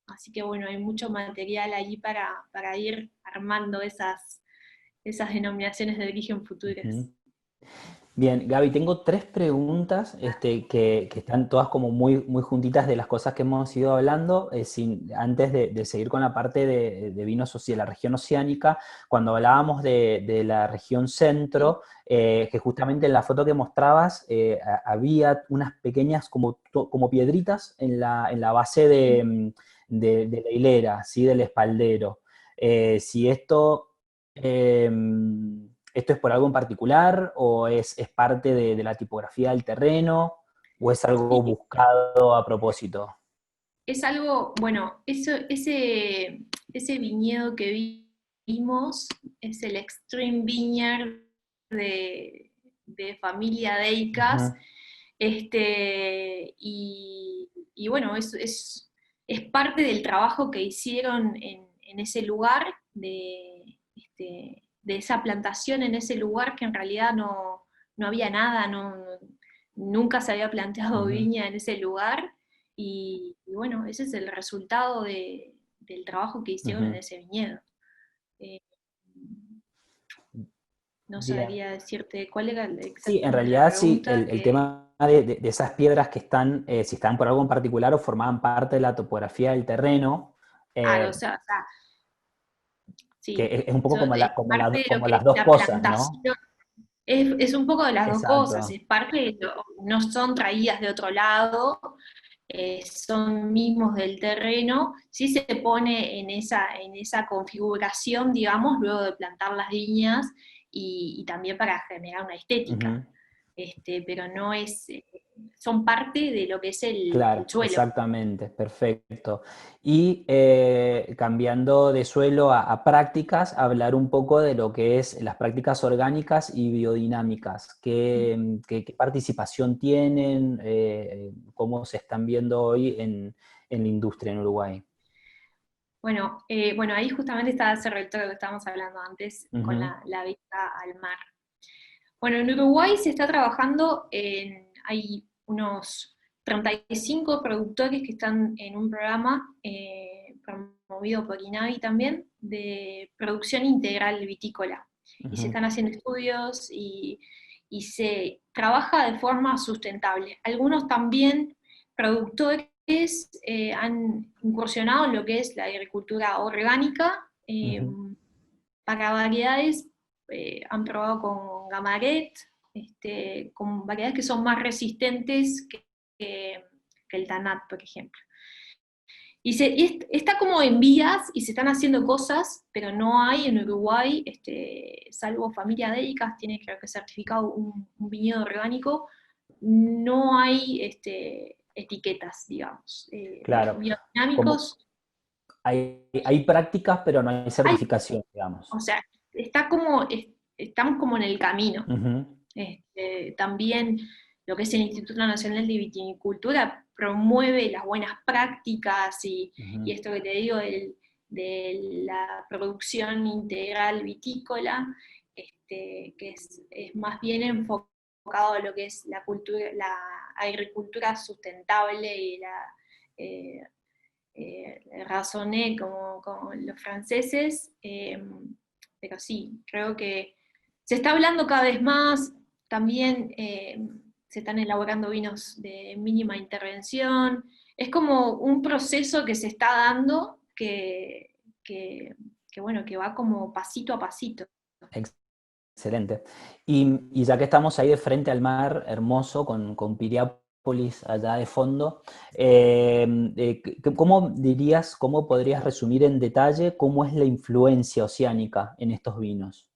[SPEAKER 2] Así que bueno, hay mucho material ahí para ir armando esas denominaciones de origen futuras.
[SPEAKER 3] ujú. Bien, Gaby, tengo tres preguntas que están todas como muy juntitas de las cosas que hemos ido hablando. Antes de seguir con la parte de vinos de la región oceánica, cuando hablábamos de la región
[SPEAKER 2] Sí.
[SPEAKER 3] centro, que justamente en la foto que mostrabas había unas pequeñas como piedritas en la base de la hilera, ¿sí? Del espaldero. Si esto es por algo en particular o es parte de la tipografía del terreno o es algo
[SPEAKER 2] Sí,
[SPEAKER 3] buscado a propósito.
[SPEAKER 2] es algo, bueno, ese viñedo que vimos es el Extreme Vineyard de familia Deicas,
[SPEAKER 3] Ujú,
[SPEAKER 2] y bueno, es parte del trabajo que hicieron en ese lugar, de esa plantación en ese lugar que en realidad no había nada, nunca se había plantado
[SPEAKER 3] ujú.
[SPEAKER 2] viña en ese lugar, y bueno, ese es el resultado del trabajo que hicieron en
[SPEAKER 3] Ujú.
[SPEAKER 2] ese viñedo. Eh, no
[SPEAKER 3] Bien.
[SPEAKER 2] sabría decirte cuál era
[SPEAKER 3] Sí, en
[SPEAKER 2] exactamente la
[SPEAKER 3] realidad sí,
[SPEAKER 2] pregunta
[SPEAKER 3] el
[SPEAKER 2] que...
[SPEAKER 3] tema de esas piedras que están, si están por algo en particular o formaban parte de la topografía del terreno,
[SPEAKER 2] Ah, o
[SPEAKER 3] eh,
[SPEAKER 2] sea,
[SPEAKER 3] que
[SPEAKER 2] sí,
[SPEAKER 3] es un poco
[SPEAKER 2] es parte de lo
[SPEAKER 3] como
[SPEAKER 2] que
[SPEAKER 3] las
[SPEAKER 2] es
[SPEAKER 3] dos
[SPEAKER 2] la
[SPEAKER 3] cosas, ¿no?
[SPEAKER 2] plantación. Es un poco de las dos cosas,
[SPEAKER 3] Exacto.
[SPEAKER 2] es parte no son traídas de otro lado, son mismos del terreno, sí se pone en esa configuración, digamos, luego de plantar las viñas, y también para generar una estética,
[SPEAKER 3] Ujú.
[SPEAKER 2] pero no es, son parte de lo que es el
[SPEAKER 3] Claro,
[SPEAKER 2] suelo.
[SPEAKER 3] exactamente, perfecto. Y cambiando de suelo a prácticas, hablar un poco de lo que es las prácticas orgánicas y biodinámicas. ¿Qué participación tienen? ¿Cómo se están viendo hoy en la industria en Uruguay?
[SPEAKER 2] Bueno, ahí justamente está ese rector que estábamos hablando antes, con
[SPEAKER 3] Ujú,
[SPEAKER 2] la vista al mar. Bueno, en Uruguay se está trabajando hay unos 35 productores que están en un programa promovido por INAVI también, de producción integral vitícola. Y se
[SPEAKER 3] ujú,
[SPEAKER 2] están haciendo estudios, y se trabaja de forma sustentable. Algunos también productores han incursionado en lo que es la agricultura orgánica,
[SPEAKER 3] ujú.
[SPEAKER 2] para variedades. Han probado con Gamaret, con variedades que son más resistentes que- que el Tanat, por ejemplo. Está como en vías y se están haciendo cosas, pero no hay en Uruguay, salvo Familia Deicas, tiene creo que certificado un viñedo orgánico, no hay etiquetas, digamos.
[SPEAKER 3] Claro, como
[SPEAKER 2] Biodinámicos,
[SPEAKER 3] hay prácticas, pero no hay
[SPEAKER 2] hay,
[SPEAKER 3] certificación, digamos.
[SPEAKER 2] o sea, estamos como en el camino.
[SPEAKER 3] Ujú,
[SPEAKER 2] También lo que es el Instituto Nacional de Vitivinicultura promueve las buenas prácticas, y
[SPEAKER 3] ujú.
[SPEAKER 2] esto que te digo de la producción integral vitícola, que es más bien enfocado a lo que es la agricultura sustentable y razoné como los franceses, pero sí, creo que se está hablando cada vez más. También se están elaborando vinos de mínima intervención. Es como un proceso que se está dando que, bueno, que va como pasito a pasito.
[SPEAKER 3] Excelente. Y ya que estamos ahí de frente al mar, hermoso, con Piriápolis allá de fondo, ¿cómo dirías, cómo podrías resumir en detalle cómo es la influencia oceánica en estos vinos?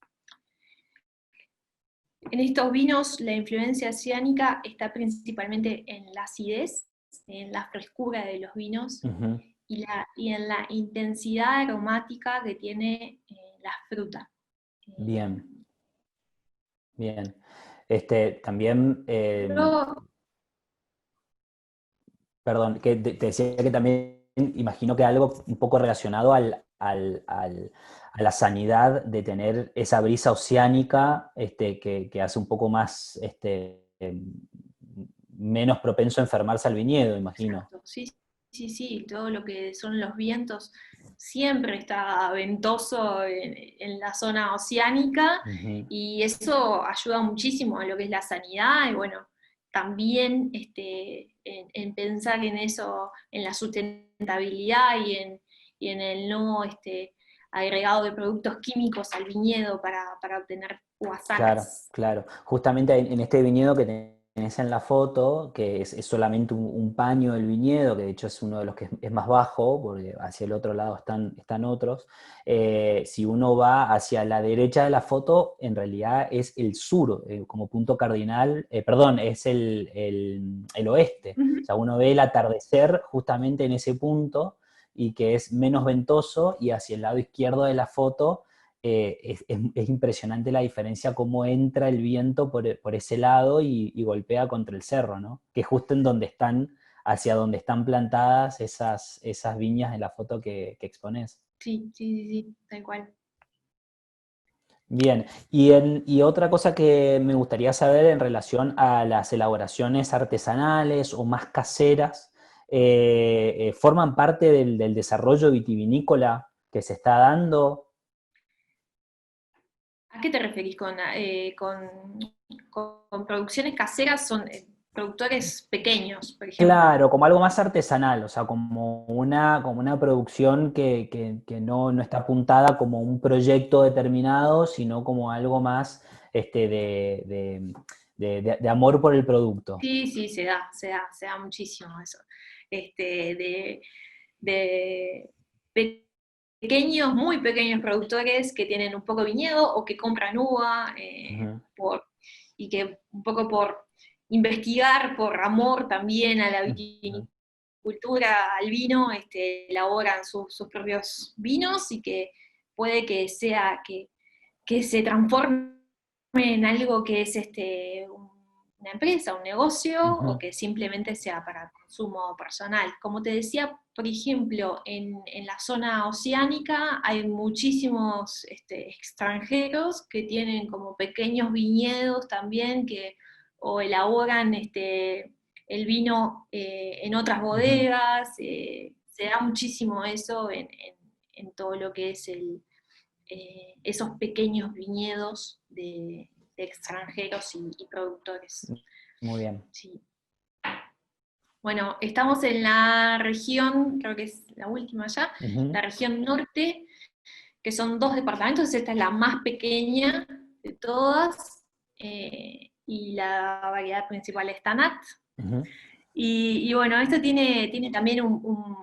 [SPEAKER 2] En estos vinos, la influencia oceánica está principalmente en la acidez, en la frescura de los vinos,
[SPEAKER 3] Ujú.
[SPEAKER 2] y en la intensidad aromática que tiene la fruta. Eh,
[SPEAKER 3] Bien, bien. También,
[SPEAKER 2] yo,
[SPEAKER 3] Perdón, que te decía que también imagino que algo un poco relacionado a la sanidad de tener esa brisa oceánica que hace un poco más, menos propenso a enfermarse al viñedo, imagino.
[SPEAKER 2] Exacto, sí, sí, sí, todo lo que son los vientos, siempre está ventoso en la zona oceánica
[SPEAKER 3] Ujú.
[SPEAKER 2] y eso ayuda muchísimo a lo que es la sanidad y bueno, también en pensar en eso, en la sustentabilidad y en el no agregado de productos químicos al viñedo para obtener uvas
[SPEAKER 3] Claro,
[SPEAKER 2] sanas.
[SPEAKER 3] claro. Justamente en este viñedo que tenés en la foto, que es solamente un paño del viñedo, que de hecho es uno de los que es más bajo, porque hacia el otro lado están otros. Si uno va hacia la derecha de la foto, en realidad es el sur, como punto cardinal, perdón, es el oeste. O
[SPEAKER 2] Ujú.
[SPEAKER 3] sea, uno ve el atardecer justamente en ese punto y que es menos ventoso, y hacia el lado izquierdo de la foto es impresionante la diferencia cómo entra el viento por ese lado y golpea contra el cerro, ¿no? Que es justo en donde están, hacia donde están plantadas esas viñas en la foto que expones.
[SPEAKER 2] Sí, sí, sí, sí, tal cual.
[SPEAKER 3] Bien, y otra cosa que me gustaría saber en relación a las elaboraciones artesanales o más caseras, ¿forman parte del desarrollo vitivinícola que se está dando?
[SPEAKER 2] ¿A qué te referís con producciones caseras? Son productores pequeños, por ejemplo.
[SPEAKER 3] Claro, como algo más artesanal, o sea, como una producción que no está apuntada como un proyecto determinado, sino como algo más de amor por el producto.
[SPEAKER 2] Sí, sí, se da muchísimo eso. De pequeños, muy pequeños productores que tienen un poco de viñedo o que compran uva
[SPEAKER 3] Ujú,
[SPEAKER 2] y que un poco por investigar, por amor también a la
[SPEAKER 3] ujú,
[SPEAKER 2] viticultura, al vino, elaboran sus propios vinos y que puede que sea que se transforme en algo que es una empresa, un negocio, o
[SPEAKER 3] ujú,
[SPEAKER 2] que simplemente sea para consumo personal. Como te decía, por ejemplo, en la zona oceánica hay muchísimos extranjeros que tienen como pequeños viñedos también que o elaboran el vino en otras
[SPEAKER 3] ujú.
[SPEAKER 2] bodegas, se da muchísimo eso en todo lo que es esos pequeños viñedos de extranjeros y productores.
[SPEAKER 3] Muy bien.
[SPEAKER 2] Sí. Bueno, estamos en la región, creo que es la última ya,
[SPEAKER 3] Ujú,
[SPEAKER 2] la región norte, que son 2 departamentos, esta es la más pequeña de todas, y la variedad principal es Tanat.
[SPEAKER 3] ujú,
[SPEAKER 2] Y bueno, esto tiene también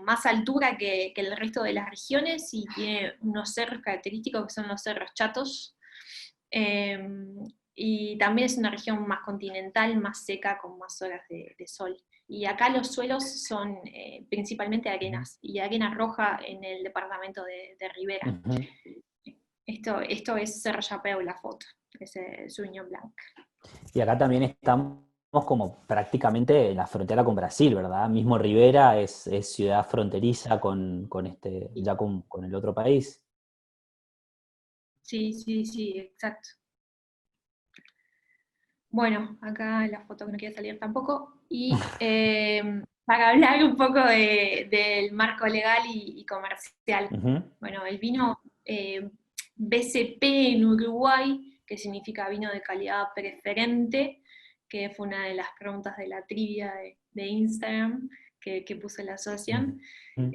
[SPEAKER 2] más altura que el resto de las regiones y tiene unos cerros característicos que son los cerros chatos. Eh, y también es una región más continental, más seca, con más horas de sol. Y acá los suelos son principalmente
[SPEAKER 3] ujú,
[SPEAKER 2] arenas, y arena roja en el departamento de Rivera.
[SPEAKER 3] ujú.
[SPEAKER 2] Esto es Cerro Chapeu, la foto, es Sauvignon Blanc.
[SPEAKER 3] Y acá también estamos como prácticamente en la frontera con Brasil, ¿verdad? Mismo Rivera es ciudad fronteriza con el otro país.
[SPEAKER 2] Sí, sí, sí, exacto. Bueno, acá la foto que no quiere salir tampoco. Y para hablar un poco del marco legal y comercial.
[SPEAKER 3] Ujú,
[SPEAKER 2] Bueno, el vino BCP en Uruguay, que significa vino de calidad preferente, que fue una de las preguntas de la trivia de Instagram que puse la asociación.
[SPEAKER 3] ujú,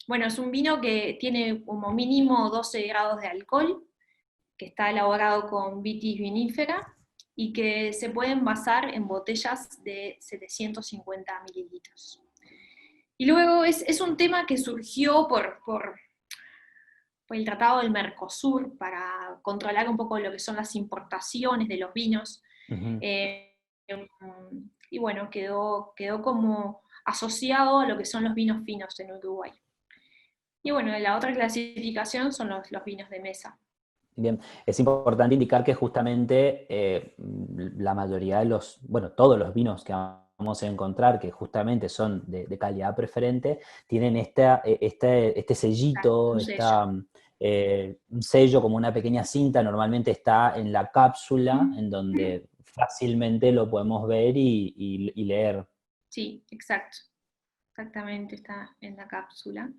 [SPEAKER 2] Bueno, es un vino que tiene como mínimo 12 grados de alcohol, que está elaborado con vitis vinifera y que se puede envasar en botellas de 750 mililitros. Y luego es un tema que surgió por el Tratado del Mercosur para controlar un poco lo que son las importaciones de los vinos.
[SPEAKER 3] ujú.
[SPEAKER 2] Eh, y bueno, quedó como asociado a lo que son los vinos finos en Uruguay. Y bueno, la otra clasificación son los vinos de mesa.
[SPEAKER 3] Bien, es importante indicar que justamente la mayoría bueno, todos los vinos que vamos vamos a encontrar, que justamente son de calidad preferente, tienen este sellito,
[SPEAKER 2] Un sello.
[SPEAKER 3] un sello como una pequeña cinta, normalmente está en la cápsula, en donde fácilmente lo podemos ver y leer.
[SPEAKER 2] Sí, exacto. Exactamente, está en la cápsula.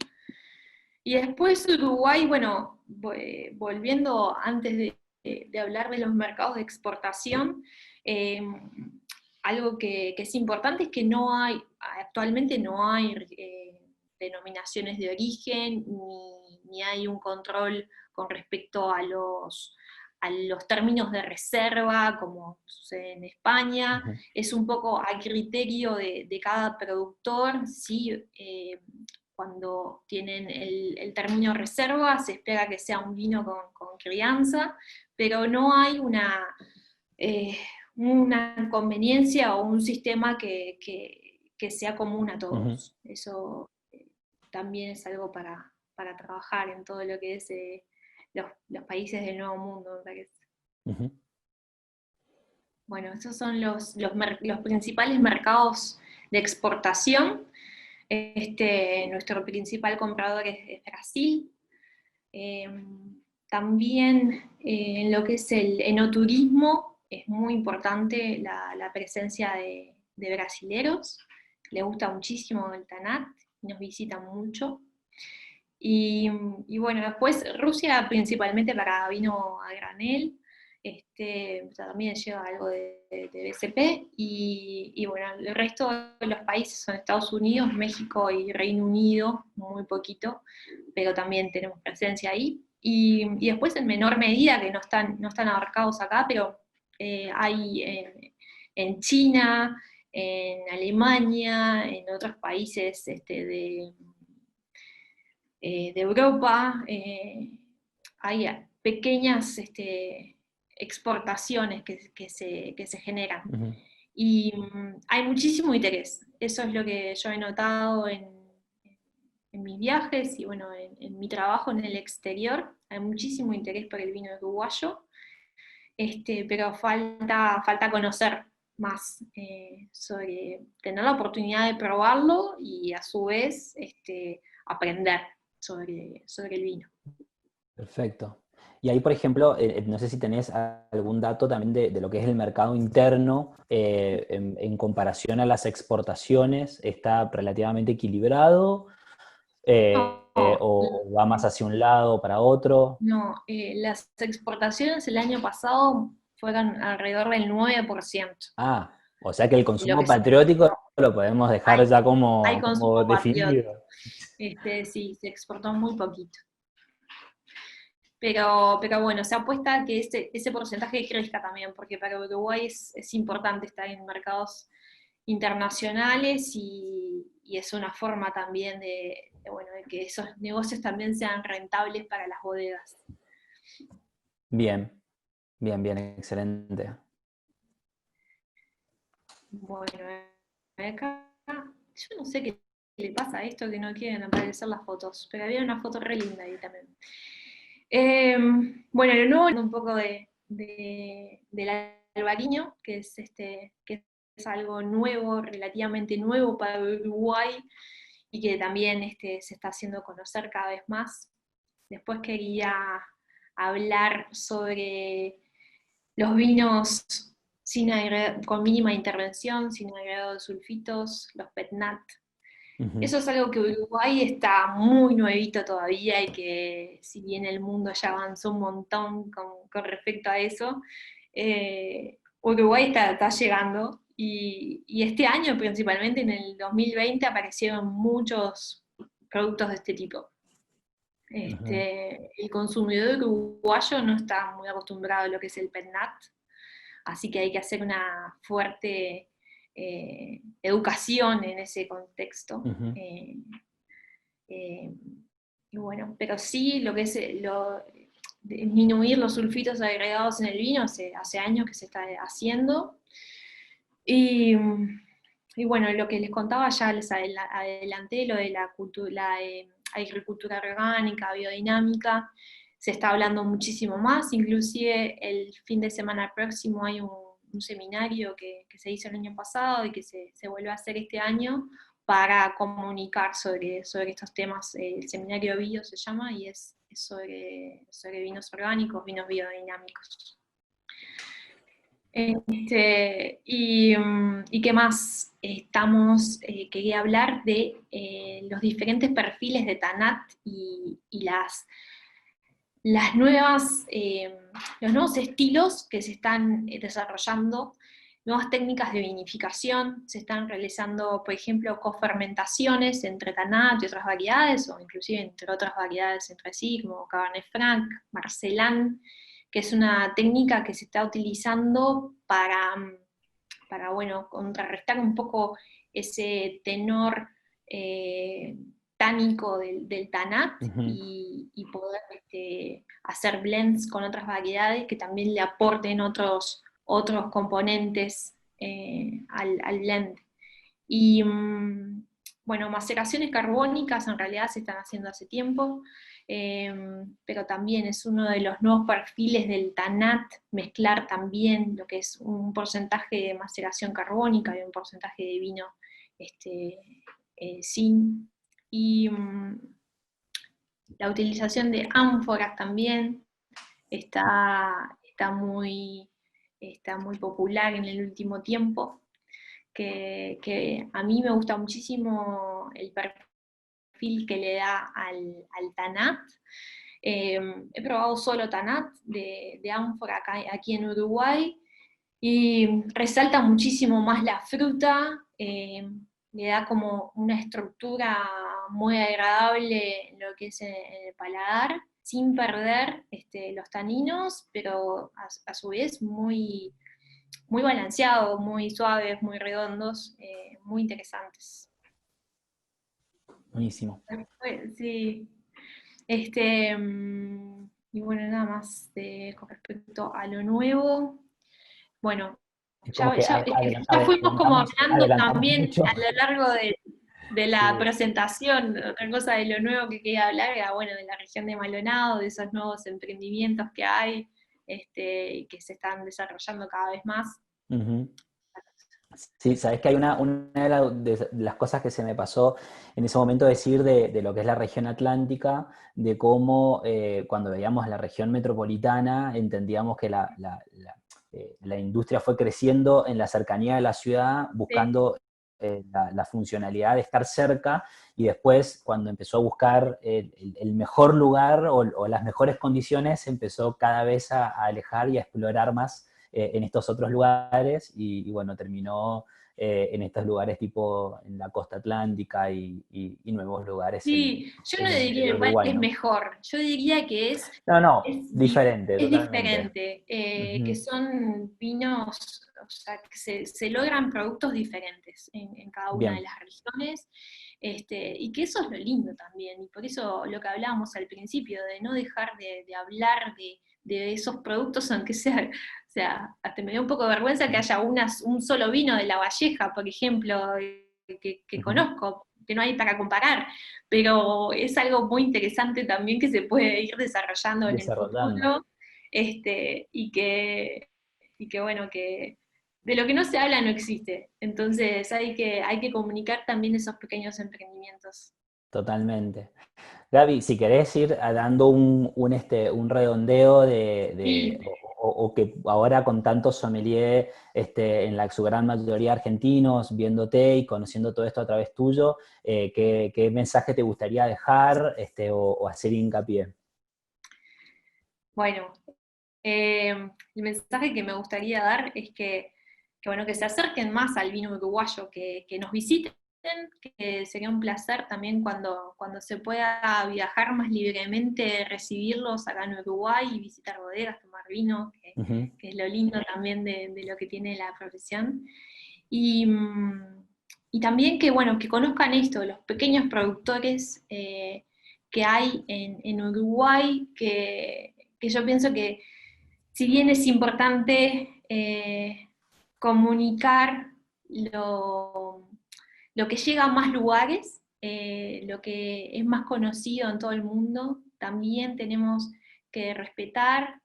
[SPEAKER 2] Y después Uruguay, bueno, volviendo antes de hablar de los mercados de exportación, eh, algo que es importante es que actualmente no hay denominaciones de origen, ni hay un control con respecto a los términos de reserva, como sucede en España.
[SPEAKER 3] Ujú.
[SPEAKER 2] Es un poco a criterio de cada productor, ¿sí? Cuando tienen el término reserva, se espera que sea un vino con crianza, pero no hay una conveniencia o un sistema que sea común a
[SPEAKER 3] Ujú.
[SPEAKER 2] todos. Eso también es algo para trabajar en todo lo que es los países del Nuevo Mundo, me parece.
[SPEAKER 3] Ujú.
[SPEAKER 2] Bueno, esos son los principales mercados de exportación. Nuestro principal comprador es Brasil. Eh, También en lo que es el enoturismo es muy importante la presencia de brasileros. Les gusta muchísimo el Tanat, nos visitan mucho. Y bueno, después Rusia principalmente para vino a granel, también lleva algo de BCP, y bueno, el resto de los países son Estados Unidos, México y Reino Unido, muy poquito, pero también tenemos presencia ahí. Y después en menor medida, que no están abarcados acá, pero hay en China, en Alemania, en otros países de Europa, hay pequeñas exportaciones que se generan.
[SPEAKER 3] Ujú.
[SPEAKER 2] Y hay muchísimo interés. Eso es lo que yo he notado en mis viajes y bueno, en mi trabajo en el exterior. Hay muchísimo interés por el vino uruguayo, pero falta conocer más sobre tener la oportunidad de probarlo y a su vez aprender sobre el vino.
[SPEAKER 3] Perfecto. Y ahí, por ejemplo, no sé si tenés algún dato también de lo que es el mercado interno en comparación a las exportaciones. ¿Está relativamente equilibrado
[SPEAKER 2] No,
[SPEAKER 3] o va más hacia un lado o para otro?
[SPEAKER 2] no, las exportaciones el año pasado fueron alrededor del 9%.
[SPEAKER 3] Ah, o sea que el
[SPEAKER 2] Lo
[SPEAKER 3] consumo
[SPEAKER 2] que se
[SPEAKER 3] patriótico
[SPEAKER 2] exportó.
[SPEAKER 3] lo podemos dejar
[SPEAKER 2] Hay,
[SPEAKER 3] ya
[SPEAKER 2] hay
[SPEAKER 3] como
[SPEAKER 2] consumo patriótico.
[SPEAKER 3] definido.
[SPEAKER 2] Sí, se exportó muy poquito. Pero bueno, se apuesta a que ese porcentaje crezca también, porque para Uruguay es importante estar en mercados internacionales y es una forma también bueno, de que esos negocios también sean rentables para las bodegas.
[SPEAKER 3] Bien, bien, bien, excelente.
[SPEAKER 2] Bueno, acá, yo no sé qué le pasa a esto que no quieren aparecer las fotos, pero había una foto re linda ahí también. Bueno, lo nuevo, un poco del albariño, que es algo nuevo, relativamente nuevo para Uruguay, y que también se está haciendo conocer cada vez más. Después quería hablar sobre los vinos con mínima intervención, sin agregado de sulfitos, los PETNAT.
[SPEAKER 3] Ujú.
[SPEAKER 2] Eso es algo que Uruguay está muy nuevito todavía, y que si bien el mundo ya avanzó un montón con respecto a eso, Uruguay está llegando, y este año principalmente en el 2020 aparecieron muchos productos de este tipo.
[SPEAKER 3] Ujú.
[SPEAKER 2] El consumidor uruguayo no está muy acostumbrado a lo que es el PETNAT, así que hay que hacer una fuerte educación en ese contexto.
[SPEAKER 3] Ujú.
[SPEAKER 2] Eh, y bueno, pero sí lo que es disminuir los sulfitos agregados en el vino hace años que se está haciendo. Y, y bueno, lo que les contaba ya les adelanté, lo de la agricultura orgánica, biodinámica, se está hablando muchísimo más. Inclusive el fin de semana próximo hay un seminario que se hizo el año pasado y que se vuelve a hacer este año para comunicar sobre estos temas. El seminario Bio se llama y es sobre vinos orgánicos, vinos biodinámicos. ¿Y qué más? Quería hablar de los diferentes perfiles de TANAT y los nuevos estilos que se están desarrollando, nuevas técnicas de vinificación, se están realizando, por ejemplo, cofermentaciones entre TANAT y otras variedades, o inclusive entre otras variedades entre sí, como Cabernet Franc, Marcelán, que es una técnica que se está utilizando para bueno, contrarrestar un poco ese tenor tánico del TANAT y poder hacer blends con otras variedades que también le aporten otros componentes al blend. Y bueno, maceraciones carbónicas en realidad se están haciendo hace tiempo, pero también es uno de los nuevos perfiles del TANAT, mezclar también lo que es un porcentaje de maceración carbónica y un porcentaje de vino sin. Y la utilización de ánforas también está muy popular en el último tiempo, que a mí me gusta muchísimo el perfil que le da al TANAT. He probado solo TANAT de ánfora aquí en Uruguay, y resalta muchísimo más la fruta, le da como una estructura muy agradable en lo que es en el paladar, sin perder los taninos, pero a su vez muy, muy balanceados, muy suaves, muy redondos, muy interesantes.
[SPEAKER 3] Buenísimo.
[SPEAKER 2] Sí. Y bueno, nada más con respecto a lo nuevo. Bueno, ya fuimos como hablando también
[SPEAKER 3] mucho.
[SPEAKER 2] a lo largo de la presentación. Otra cosa de lo nuevo que quería hablar era, bueno, de la región de Maldonado, de esos nuevos emprendimientos que hay, y que se están desarrollando cada vez más.
[SPEAKER 3] Sí, sabes que hay una de las cosas que se me pasó en ese momento decir de lo que es la región atlántica, de cómo cuando veíamos la región metropolitana entendíamos que la industria fue creciendo en la cercanía de la ciudad, buscando la funcionalidad de estar cerca, y después cuando empezó a buscar el mejor lugar o las mejores condiciones, empezó cada vez a alejar y a explorar más en estos otros lugares, y bueno, terminó en estos lugares tipo en la costa atlántica y nuevos lugares
[SPEAKER 2] yo no diría igual
[SPEAKER 3] Uruguay,
[SPEAKER 2] que es
[SPEAKER 3] ¿no?
[SPEAKER 2] mejor, yo diría que es
[SPEAKER 3] diferente,
[SPEAKER 2] es
[SPEAKER 3] totalmente.
[SPEAKER 2] diferente, que son vinos, o sea, que se logran productos diferentes en cada una de
[SPEAKER 3] Bien.
[SPEAKER 2] las regiones, y que eso es lo lindo también, y por eso lo que hablábamos al principio, de no dejar de hablar de esos productos, aunque sea, o sea, hasta me da un poco de vergüenza que haya un solo vino de La Valleja, por ejemplo, que conozco, que no hay para comparar, pero es algo muy interesante también que se puede ir desarrollando en el futuro, y que bueno, que de lo que no se habla no existe, entonces hay que comunicar también esos pequeños emprendimientos.
[SPEAKER 3] Totalmente. Gaby, si querés ir dando un redondeo
[SPEAKER 2] Sí.
[SPEAKER 3] o que ahora con tantos sommelier en su gran mayoría argentinos, viéndote y conociendo todo esto a través tuyo, ¿qué mensaje te gustaría dejar o hacer hincapié?
[SPEAKER 2] Bueno, el mensaje que me gustaría dar es bueno, que se acerquen más al vino uruguayo, que nos visiten, que sería un placer también cuando se pueda viajar más libremente, recibirlos acá en Uruguay y visitar bodegas, tomar vino, que es lo lindo también de lo que tiene la profesión. Y también que, bueno, que conozcan esto, los pequeños productores que hay en Uruguay, que yo pienso que si bien es importante comunicar lo que llega a más lugares, lo que es más conocido en todo el mundo, también tenemos que respetar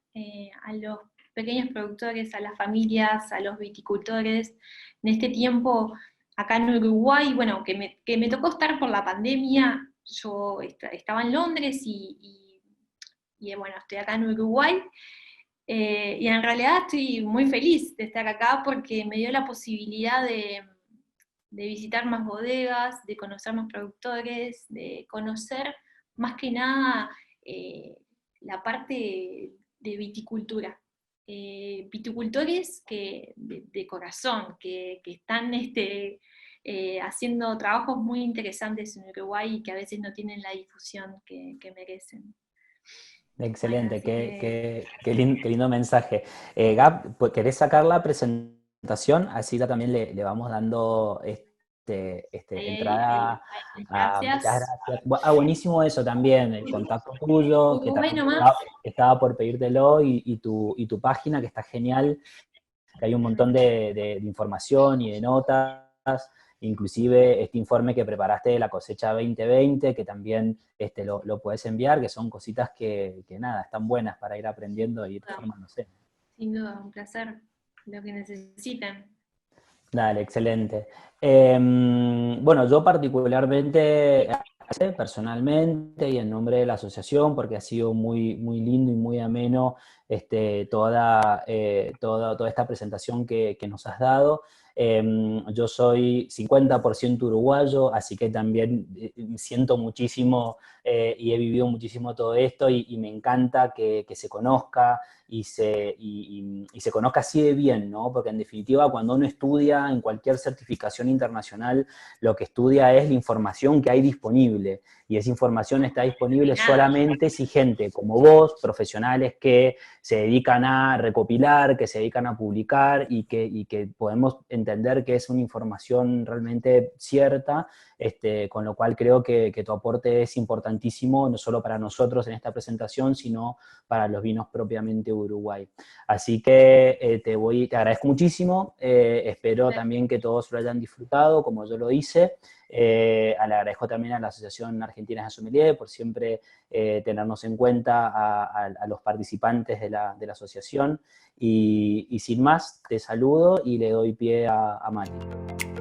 [SPEAKER 2] a los pequeños productores, a las familias, a los viticultores. En este tiempo, acá en Uruguay, bueno, que me tocó estar por la pandemia, yo estaba en Londres y bueno, estoy acá en Uruguay. Y en realidad estoy muy feliz de estar acá porque me dio la posibilidad de visitar más bodegas, de conocer más productores, de conocer más que nada la parte de viticultura. Viticultores de corazón, que están haciendo trabajos muy interesantes en Uruguay y que a veces no tienen la difusión que merecen. Bueno,
[SPEAKER 3] Excelente,
[SPEAKER 2] así que...
[SPEAKER 3] qué lindo mensaje. Gab, pues, ¿querés sacar la presentación? Así ya también le vamos dando entrada a... Muchas
[SPEAKER 2] Gracias.
[SPEAKER 3] gracias. Buenísimo eso también, el contacto tuyo, que
[SPEAKER 2] Uruguay
[SPEAKER 3] también
[SPEAKER 2] nomás.
[SPEAKER 3] estaba por pedírtelo, y tu página, que está genial, que hay un montón de información y de notas. Inclusive este informe que preparaste de la cosecha 2020, que también lo puedes enviar, que son cositas que nada, están buenas para ir aprendiendo e ir formándose.
[SPEAKER 2] Sin duda, un placer. Lo que necesiten.
[SPEAKER 3] Dale, excelente. Bueno, yo particularmente, personalmente y en nombre de la asociación, porque ha sido muy lindo y muy ameno toda esta presentación que nos has dado. Yo soy 50% uruguayo, así que también siento muchísimo y he vivido muchísimo todo esto, y me encanta que se conozca y se conozca así de bien, ¿no? Porque en definitiva, cuando uno estudia en cualquier certificación internacional, lo que estudia es la información que hay disponible, y esa información está disponible solamente si gente como vos, profesionales que se dedican a recopilar, que se dedican a publicar, y que podemos entender que es una información realmente cierta, con lo cual creo que tu aporte es importantísimo, no solo para nosotros en esta presentación, sino para los vinos propiamente Uruguay. Así que te agradezco muchísimo, espero también que todos lo hayan disfrutado como yo lo hice. Le agradezco también a la Asociación Argentina de Sommelier por siempre tenernos en cuenta a los participantes de la asociación, y sin más, te saludo y le doy pie a Mati.